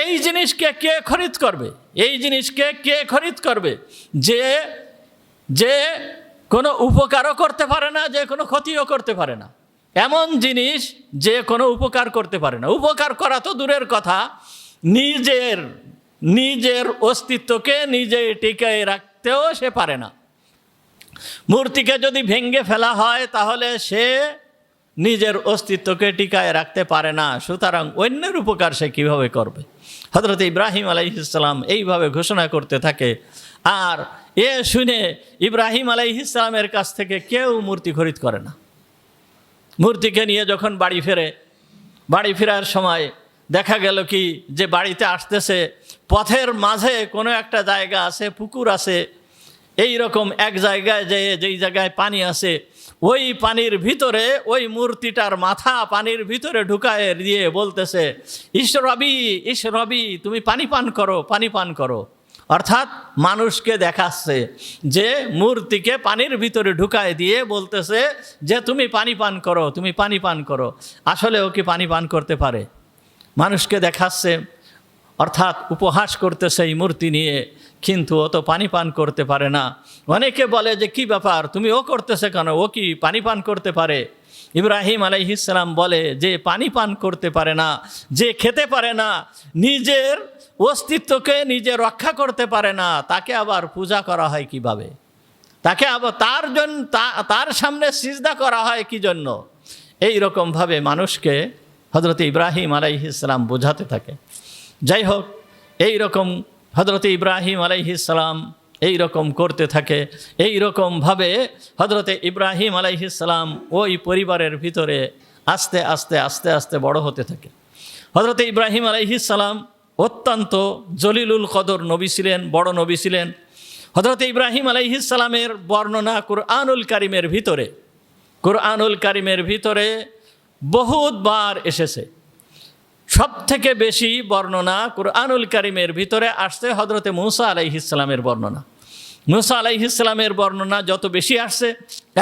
এই জিনিসকে কে খরিদ করবে? এই জিনিসকে কে খরিদ করবে যে কোনো উপকারও করতে পারে না, যে কোনো ক্ষতিও করতে পারে না। এমন জিনিস যে কোনো উপকার করতে পারে না। উপকার করা তো দূরের কথা, নিজের অস্তিত্বকে নিজে টিকিয়ে রাখতেও সে পারে না। মূর্তিকে যদি ভেঙে ফেলা হয় তাহলে সে নিজের অস্তিত্বকে টিকায় রাখতে পারে না। সুতরাং অন্যের উপকার সে কীভাবে করবে? হযরত ইব্রাহিম আলাইহিস সালাম এইভাবে ঘোষণা করতে থাকে। আর এ শুনে ইব্রাহিম আলাইহিস সালামের কাছ থেকে কেউ মূর্তি খরিদ করে না। মূর্তিকে নিয়ে যখন বাড়ি ফেরার সময় দেখা গেল কি যে বাড়িতে আসতেছে, পথের মাঝে কোনো একটা জায়গা আছে, পুকুর আছে, এই রকম এক জায়গায় যেই জায়গায় পানি আছে, ওই পানির ভিতরে ওই মূর্তিটার মাথা পানির ভিতরে ঢুকায় দিয়ে বলতেছে, ইশরবি ইশরবি, তুমি পানি পান করো, পানি পান করো। অর্থাৎ মানুষকে দেখাচ্ছে যে মূর্তিকে পানির ভিতরে ঢুকায় দিয়ে বলতেছে যে তুমি পানি পান করো, তুমি পানি পান করো। আসলে ও কি পানি পান করতে পারে? মানুষকে দেখাচ্ছে, অর্থাৎ উপহাস করতেছে এই মূর্তি নিয়ে, কিন্তু ও তো পানি পান করতে পারে না। অনেকে বলে যে কি ব্যাপার, তুমি ও করতেছে কেন, ও কি পানি পান করতে পারে? ইব্রাহিম আলাইহিস সালাম বলে যে পানি পান করতে পারে না, যে খেতে পারে না, নিজের অস্তিত্বকে নিজে রক্ষা করতে পারে না, তাকে আবার পূজা করা হয় কিভাবে? তাকে আবার তার সামনে সিজদা করা হয় কি জন্য? এই রকমভাবে মানুষকে হযরত ইব্রাহিম আলাইহিস সালাম বোঝাতে থাকে। যাই হোক, এই রকম হযরত ইব্রাহিম আলাইহিস সালাম এই রকম করতে থাকে। এই রকমভাবে হযরত ইব্রাহিম আলাইহিস সালাম ওই পরিবারের ভিতরে আস্তে আস্তে আস্তে আস্তে বড় হতে থাকে। হযরত ইব্রাহিম আলাইহিস সালাম অত্যন্ত জলিলুল কদর নবী ছিলেন, বড় নবী ছিলেন। হযরত ইব্রাহিম আলাইহিস সালামের বর্ণনা কুরআনুল কারিমের ভিতরে বহুতবার এসেছে। সব থেকে বেশি বর্ণনা কুরআনুল কারিমের ভিতরে আসছে হযরতে মূসা আলাইহিস সালামের বর্ণনা। মূসা আলাইহিস সালামের বর্ণনা যত বেশি আসছে,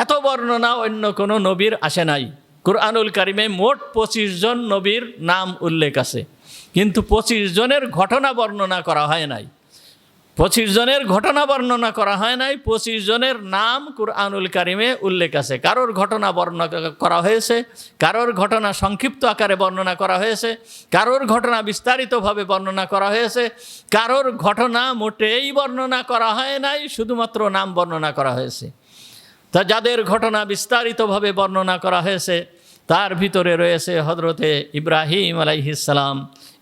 এত বর্ণনা অন্য কোনো নবীর আসে নাই। কুরআনুল কারিমে মোট 25 জন নবীর নাম উল্লেখ আছে, কিন্তু 25 জনের ঘটনা বর্ণনা করা হয় নাই। 25 জনের ঘটনা বর্ণনা করা হয় নাই, 25 জনের নাম কুরআনুল কারিমে উল্লেখ আছে। কারোর ঘটনা বর্ণনা করা হয়েছে, কারোর ঘটনা সংক্ষিপ্ত আকারে বর্ণনা করা হয়েছে, কারোর ঘটনা বিস্তারিতভাবে বর্ণনা করা হয়েছে, কারোর ঘটনা মোটেই বর্ণনা করা হয় নাই, শুধুমাত্র নাম বর্ণনা করা হয়েছে। তা যাদের ঘটনা বিস্তারিতভাবে বর্ণনা করা হয়েছে তার ভিতরে রয়েছে হযরতে ইব্রাহিম আলাইহিস সালাম।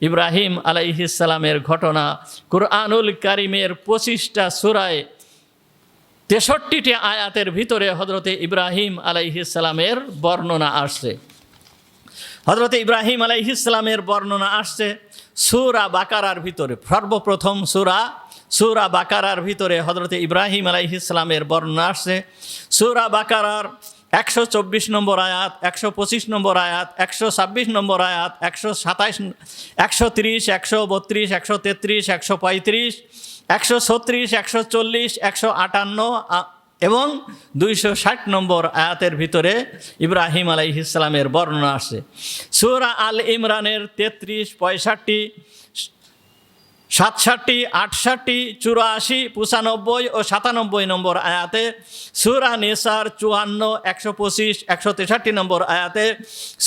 ইব্রাহিম আলাইহিস সালামের ঘটনা কুরআনুল কারিমের 25টা সূরায় 63টি আয়াতের ভিতরে হযরতে ইব্রাহিম আলাইহিস সালামের বর্ণনা আসছে। হযরতে ইব্রাহিম আলাইহিস সালামের বর্ণনা আসছে সূরা বাকারার ভিতরে। সর্বপ্রথম সূরা বাকারার ভিতরে হযরতে ইব্রাহিম আলাইহিস সালামের বর্ণনা আসছে। সূরা বাকারার 124 নম্বর আয়াত, 125 নম্বর আয়াত, 126 নম্বর আয়াত, 127, 130, 132, 133, 135, 136, 140, 158 এবং 260 নম্বর আয়াতের ভিতরে ইব্রাহিম আলাইহিস সালামের বর্ণনা আসছে। সূরা আল ইমরানের 33, 65, 67, 68, 84, 95 ও 97 নম্বর আয়াতে, সূরা নিসার 54, 125, 163 নম্বর আয়াতে,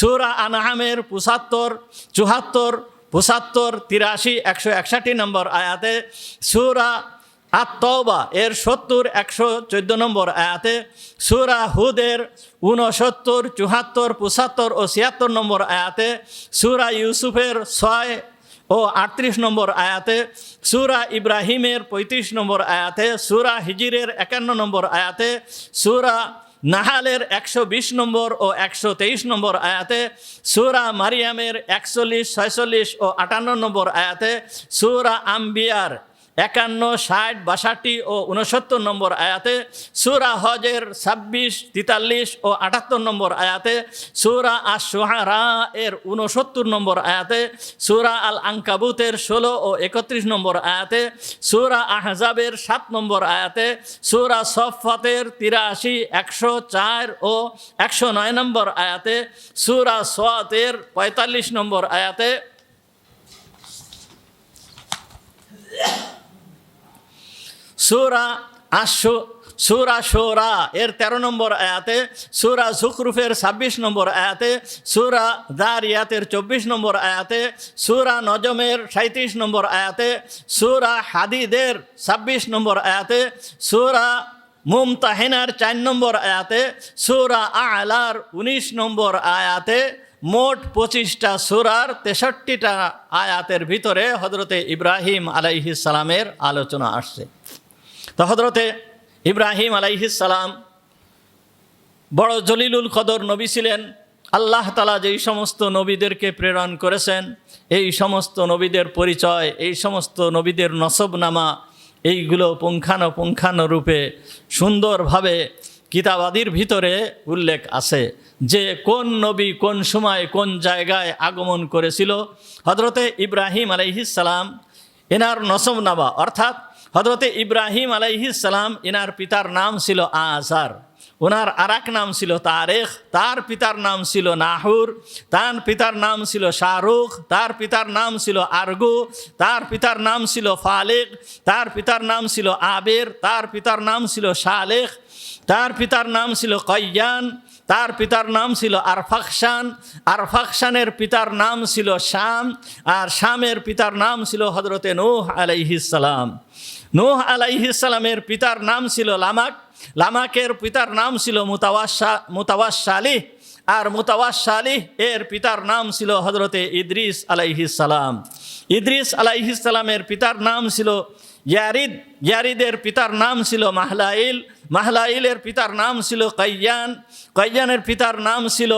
সূরা আনআমের 75, 74, 75, 83, 161 নম্বর আয়াতে, সূরা আত-তাওবা এর 70, 114 নম্বর আয়াতে, সূরা হুদের 69, 74, 75 ও 76 নম্বর আয়াতে, সূরা ইউসুফের 6 ও 38 নম্বর আয়াতে, সূরা ইব্রাহিমের 35 নম্বর আয়াতে, সূরা হিজরের 51 নম্বর আয়াতে, সূরা নাহালের 120 নম্বর ও 123 নম্বর আয়াতে, সূরা মারিয়ামের 41, 46 ও 58 নম্বর আয়াতে, সূরা আম্বিয়ার 51, 60, 62 ও 69 নম্বর আয়াতে, সূরা হজের 26, 43 ও 78 নম্বর আয়াতে, সূরা আশ-শুআরা এর 69 নম্বর আয়াতে, সূরা আল আনকাবুতের 16 ও 31 নম্বর আয়াতে, সূরা আহজাবের 7 নম্বর আয়াতে, সূরা সফফাতের 83, 104 ও 109 নম্বর আয়াতে, সূরা সাদের 45 নম্বর আয়াতে, সূরা শুরা এর 13 নম্বর আয়াতে, সূরা যুখরুফের 26 নম্বর আয়াতে, সূরা যারিয়াতের 24 নম্বর আয়াতে, সূরা নজমের 37 নম্বর আয়াতে, সূরা হাদিদের 26 নম্বর আয়াতে, সূরা মুমতাহিনার 4 নম্বর আয়াতে, সূরা আ'লার 19 নম্বর আয়াতে, মোট 25টা সূরার 63টা আয়াতের ভিতরে হযরতে ইব্রাহিম আলাইহিস সালামের আলোচনা আসছে। তো হযরতে ইব্রাহিম আলাইহিস সালাম বড় জলিলুল কদর নবী ছিলেন। আল্লাহ তাআলা যেই সমস্ত নবীদেরকে প্রেরণ করেছেন, এই সমস্ত নবীদের পরিচয়, এই সমস্ত নবীদের নসবনামা, এইগুলো পুঙ্খানুপুঙ্খানুরূপে সুন্দরভাবে কিতাবাদির ভিতরে উল্লেখ আছে যে কোন নবী কোন সময় কোন জায়গায় আগমন করেছিল। হযরতে ইব্রাহিম আলাইহিস সালাম এনার নসবনামা অর্থাৎ হযরতে ইব্রাহিম আলাইহিস সালাম, এনার পিতার নাম ছিল আজার, ওনার আরেক নাম ছিল তারেখ, তার পিতার নাম ছিল নাহুর, তার পিতার নাম ছিল শাহরুখ, তার পিতার নাম ছিল আরগু, তার পিতার নাম ছিল ফালেক, তার পিতার নাম ছিল আবের, তার পিতার নাম ছিল শালেখ, তার পিতার নাম ছিল কয়্যান, তার পিতার নাম ছিল আরফাকশান, আরফাকশানের পিতার নাম ছিল শাম, আর শামের পিতার নাম ছিল হযরতে নূহ আলাইহিস সালাম। নূহ আলাইহিস সালামের পিতার নাম ছিল লামাক, লামাকের পিতার নাম ছিল মুতাওয়াশশালিহ, আর মুতাওয়াশশালিহ এর পিতার নাম ছিল হযরতে ইদ্রিস আলাইহিস সালাম। ইদ্রিস আলাইহিস সালামের পিতার নাম ছিল ইয়ারিদ, ইয়ারিদের পিতার নাম ছিল মাহলাইল, মাহলাইলের পিতার নাম ছিল কয়্যান, কয়্যানের পিতার নাম ছিল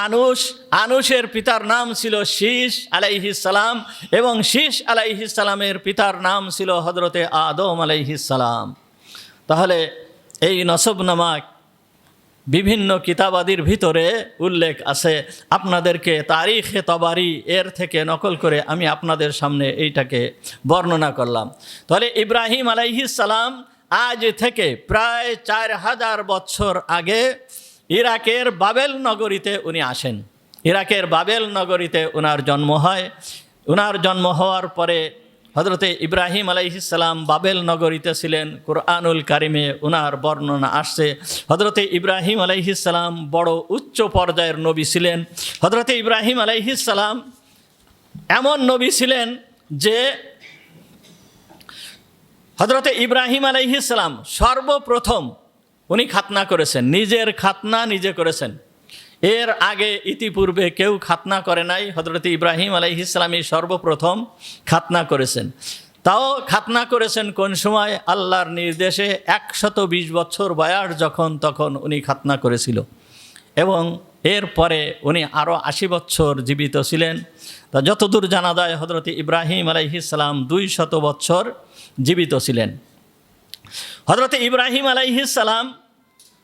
আনুশ, আনুশের পিতার নাম ছিল শীশ আলাইহিস সালাম, এবং শীশ আলাইহিস সালামের পিতার নাম ছিল হযরতে আদম আলাইহিস সালাম। তাহলে এই নসবনামা বিভিন্ন কিতাবাদির ভিতরে উল্লেখ আছে। আপনাদেরকে তারিখে তবারি এর থেকে নকল করে আমি আপনাদের সামনে এইটাকে বর্ণনা করলাম। তাহলে ইব্রাহিম আলাইহিস সালাম আজ থেকে প্রায় 4000 বছর আগে ইরাকের বাবেল নগরীতে উনি আসেন। ইরাকের বাবেল নগরীতে ওনার জন্ম হয়। ওনার জন্ম হওয়ার পরে হযরতে ইব্রাহিম আলাইহিস সালাম বাবেল নগরীতে ছিলেন। কুরআনুল কারিমে ওনার বর্ণনা আসছে হযরতে ইব্রাহিম আলাইহিস সালাম বড় উচ্চ পর্যায়ের নবী ছিলেন। হযরতে ইব্রাহিম আলাইহিস সালাম এমন নবী ছিলেন যে হযরতে ইব্রাহিম আলাইহিস সালাম সর্বপ্রথম উনি খাতনা করেছেন, নিজের খাতনা নিজে করেছেন। এর আগে ইতিপূর্বে কেউ খাতনা করে নাই, হযরতে ইব্রাহিম আলাইহিস সালামই সর্বপ্রথম খাতনা করেছেন। তাও খাতনা করেছেন কোন সময়? আল্লাহর নির্দেশে 120 বছর বয়স যখন, তখন উনি খাতনা করেছিল, এবং এরপরে উনি আরও 80 বছর জীবিত ছিলেন। তা যতদূর জানা যায় হযরতে ইব্রাহিম আলাইহিস সালাম 200 বছর জীবিত ছিলেন। হযরতে ইব্রাহিম আলাইহিস সালাম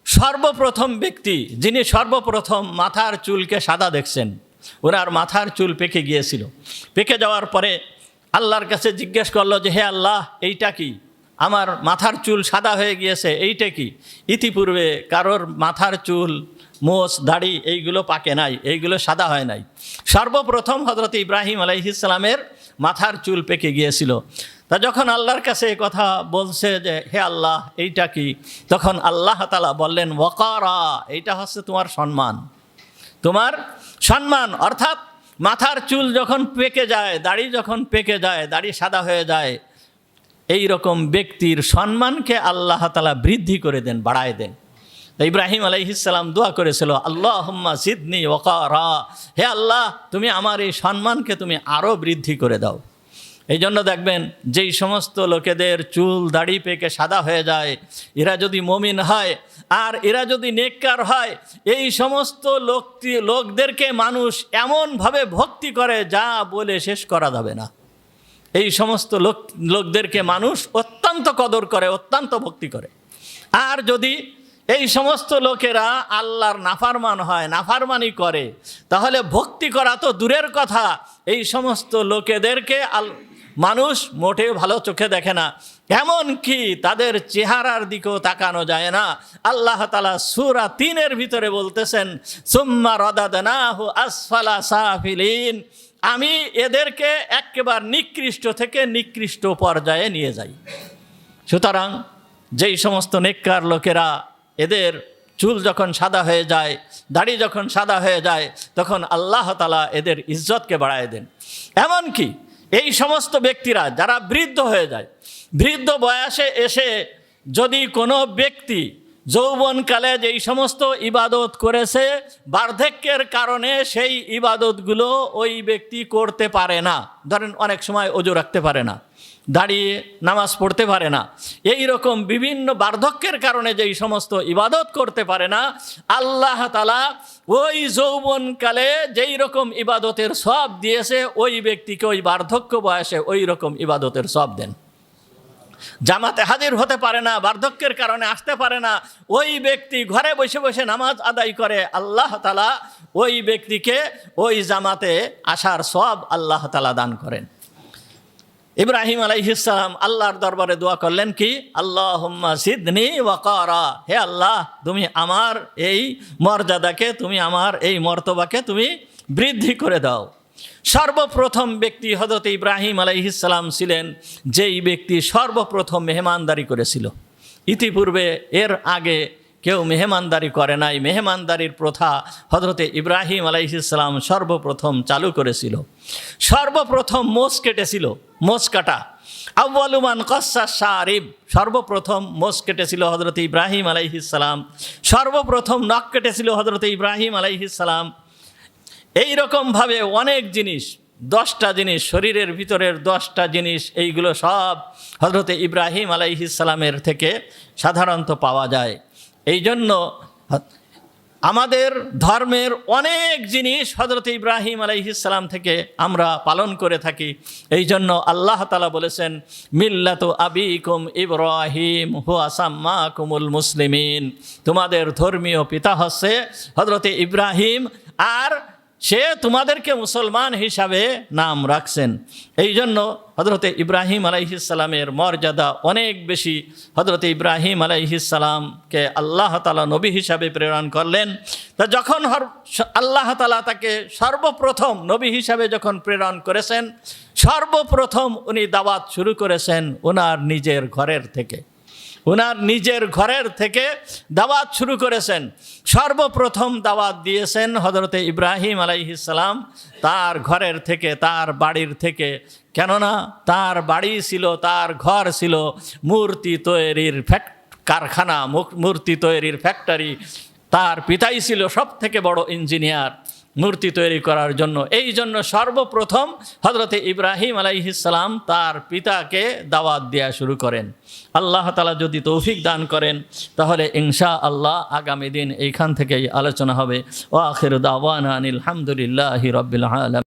সর্বপ্রথম ব্যক্তি যিনি সর্বপ্রথম মাথার চুলকে সাদা দেখছেন। ওনার মাথার চুল পেকে গিয়েছিল। পেকে যাওয়ার পরে আল্লাহর কাছে জিজ্ঞেস করলো যে, হে আল্লাহ, এইটা কি? আমার মাথার চুল সাদা হয়ে গিয়েছে, এইটা কি? ইতিপূর্বে কারোর মাথার চুল, মোচ, দাড়ি এইগুলো পাকে নাই, এইগুলো সাদা হয় নাই। সর্বপ্রথম হযরতে ইব্রাহিম আলাইহিস সালামের মাথার চুল পেকে গিয়েছিল। তা যখন আল্লাহর কাছে কথা বলছে যে, হে আল্লাহ, এইটা কি? তখন আল্লাহ তাআলা বললেন, ওয়াকারা, এইটা হচ্ছে তোমার সম্মান, তোমার সম্মান। অর্থাৎ মাথার চুল যখন পেকে যায়, দাড়ি যখন পেকে যায়, দাড়ি সাদা হয়ে যায়, এই রকম ব্যক্তির সম্মানকে আল্লাহ তাআলা বৃদ্ধি করে দেন, বাড়ায় দেন। ইব্রাহিম আলাইহিস সালাম দোয়া করেছিল, আল্লাহুম্মা জিদনি ওয়াকারা, হে আল্লাহ, তুমি আমার এই সম্মানকে তুমি আরও বৃদ্ধি করে দাও। এই জন্য দেখবেন যেই সমস্ত লোকেদের চুল দাড়ি পেকে সাদা হয়ে যায়, এরা যদি মুমিন হয় আর এরা যদি নেককার হয়, এই সমস্ত লোকদেরকে মানুষ এমনভাবে ভক্তি করে যা বলে শেষ করা যাবে না। এই সমস্ত লোকদেরকে মানুষ অত্যন্ত কদর করে, অত্যন্ত ভক্তি করে। আর যদি এই সমস্ত লোকেরা আল্লাহর নাফরমান হয়, নাফরমানি করে, তাহলে ভক্তি করা তো দূরের কথা, এই সমস্ত লোকেদেরকে মানুষ মোটেও ভালো চোখে দেখে না, এমন কি তাদের চেহারার দিকেও তাকানো যায় না। আল্লাহ তাআলা সূরা 3-এর ভিতরে বলতেছেন, সুম্মা রাদাদনাহু আসফালা সাফিলিন, আমি এদেরকে একেবারে নিকৃষ্ট থেকে নিকৃষ্ট পর্যায়ে নিয়ে যাই। সুতরাং যেই সমস্ত নেককার লোকেরা, এদের চুল যখন সাদা হয়ে যায়, দাড়ি যখন সাদা হয়ে যায়, তখন আল্লাহ তাআলা এদের ইজ্জতকে বাড়ায় দেন। এমনকি এই সমস্ত ব্যক্তিরা যারা বৃদ্ধ হয়ে যায়, বৃদ্ধ বয়সে এসে যদি কোনো ব্যক্তি যৌবনকালে যেই সমস্ত ইবাদত করেছে, বার্ধক্যের কারণে সেই ইবাদতগুলো ওই ব্যক্তি করতে পারে না। ধরেন অনেক সময় ওযু রাখতে পারে না, দাঁড়িয়ে নামাজ পড়তে পারে না, এই রকম বিভিন্ন বার্ধক্যের কারণে যেই সমস্ত ইবাদত করতে পারে না, আল্লাহ তাআলা ওই যৌবনকালে যেই রকম ইবাদতের সওয়াব দিয়েছে, ওই ব্যক্তিকে ওই বার্ধক্য বয়সে ওই রকম ইবাদতের সওয়াব দেন। জামাতে হাজির হতে পারে না, বার্ধক্যের কারণে আসতে পারে না, ওই ব্যক্তি ঘরে বসে বসে নামাজ আদায় করে, আল্লাহ তাআলা ওই ব্যক্তিকে ওই জামাতে আসার সওয়াব আল্লাহ তাআলা দান করেন। ইব্রাহিম আলাইহিস সালাম আল্লাহর দরবারে দোয়া করলেন কি, আল্লাহুম্মা জিদনি ওয়াকারা, হে আল্লাহ তুমি আমার এই মর্যাদাকে, তুমি আমার এই মর্তবাকে তুমি বৃদ্ধি করে দাও। সর্বপ্রথম ব্যক্তি হযরত ইব্রাহিম আলাইহিস সালাম ছিলেন যেই ব্যক্তি সর্বপ্রথম মেহমানদারি করেছিল। ইতিপূর্বে এর আগে কেউ মেহমানদারি করে নাই। মেহমানদারির প্রথা হযরতে ইব্রাহিম আলাইহিস সালাম সর্বপ্রথম চালু করেছিল। সর্বপ্রথম মোষ কেটেছিল, মোষ কাটা। আউয়ালু মান কাসসা শারিব, সর্বপ্রথম মোষ কেটেছিল হযরতে ইব্রাহিম আলাইহিস সালাম। সর্বপ্রথম নখ কেটেছিল হযরতে ইব্রাহিম আলাইহিস সালাম। এই রকমভাবে অনেক জিনিস, 10টা জিনিস, শরীরের ভিতরের 10টা জিনিস, এইগুলো সব হযরতে ইব্রাহিম আলাইহিস সালামের থেকে সাধারণত পাওয়া যায়। এই জন্য আমাদের ধর্মের অনেক জিনিস হযরতে ইব্রাহিম আলাইহিস সালাম থেকে আমরা পালন করে থাকি। এই জন্য আল্লাহ তাআলা বলেছেন, মিল্লাতু আবিকুম ইব্রাহিম হুয়া সাম্মাকুমুল মুসলিমিন, তোমাদের ধর্মীয় পিতা হচ্ছে হযরতে ইব্রাহিম, আর সে তোমাদেরকে মুসলমান হিসাবে নাম রাখছেন। এই জন্য হযরতে ইব্রাহিম আলাইহিস সালামের মর্যাদা অনেক বেশি। হযরতে ইব্রাহিম আলাইহিস সালামকে আল্লাহ তাআলা নবী হিসাবে প্রেরণ করলেন। তা যখন আল্লাহ তাআলা তাকে সর্বপ্রথম নবী হিসাবে যখন প্রেরণ করেছেন, সর্বপ্রথম উনি দাওয়াত শুরু করেছেন ওনার নিজের ঘরের থেকে। ওনার নিজের ঘরের থেকে দাওয়াত শুরু করেছেন। সর্বপ্রথম দাওয়াত দিয়েছেন হযরতে ইব্রাহিম আলাইহিস সালাম তার ঘরের থেকে, তার বাড়ির থেকে। কেননা তার বাড়ি ছিল, তার ঘর ছিল মূর্তি তৈরির কারখানা, মূর্তি তৈরির ফ্যাক্টরি। তার পিতাই ছিল সব থেকে বড় ইঞ্জিনিয়ার মূর্তি তৈরি করার জন্য। এই জন্য সর্বপ্রথম হযরতে ইব্রাহিম আলাইহিস সালাম তার পিতাকে দাওয়াত দেওয়া শুরু করেন। আল্লাহ তাআলা যদি তৌফিক দান করেন তাহলে ইনশাআল্লাহ আগামী দিন এইখান থেকেই আলোচনা হবে। ওয়া আখিরু দাওয়ানা আনিল হামদুলিল্লাহি রাব্বিল আলামিন।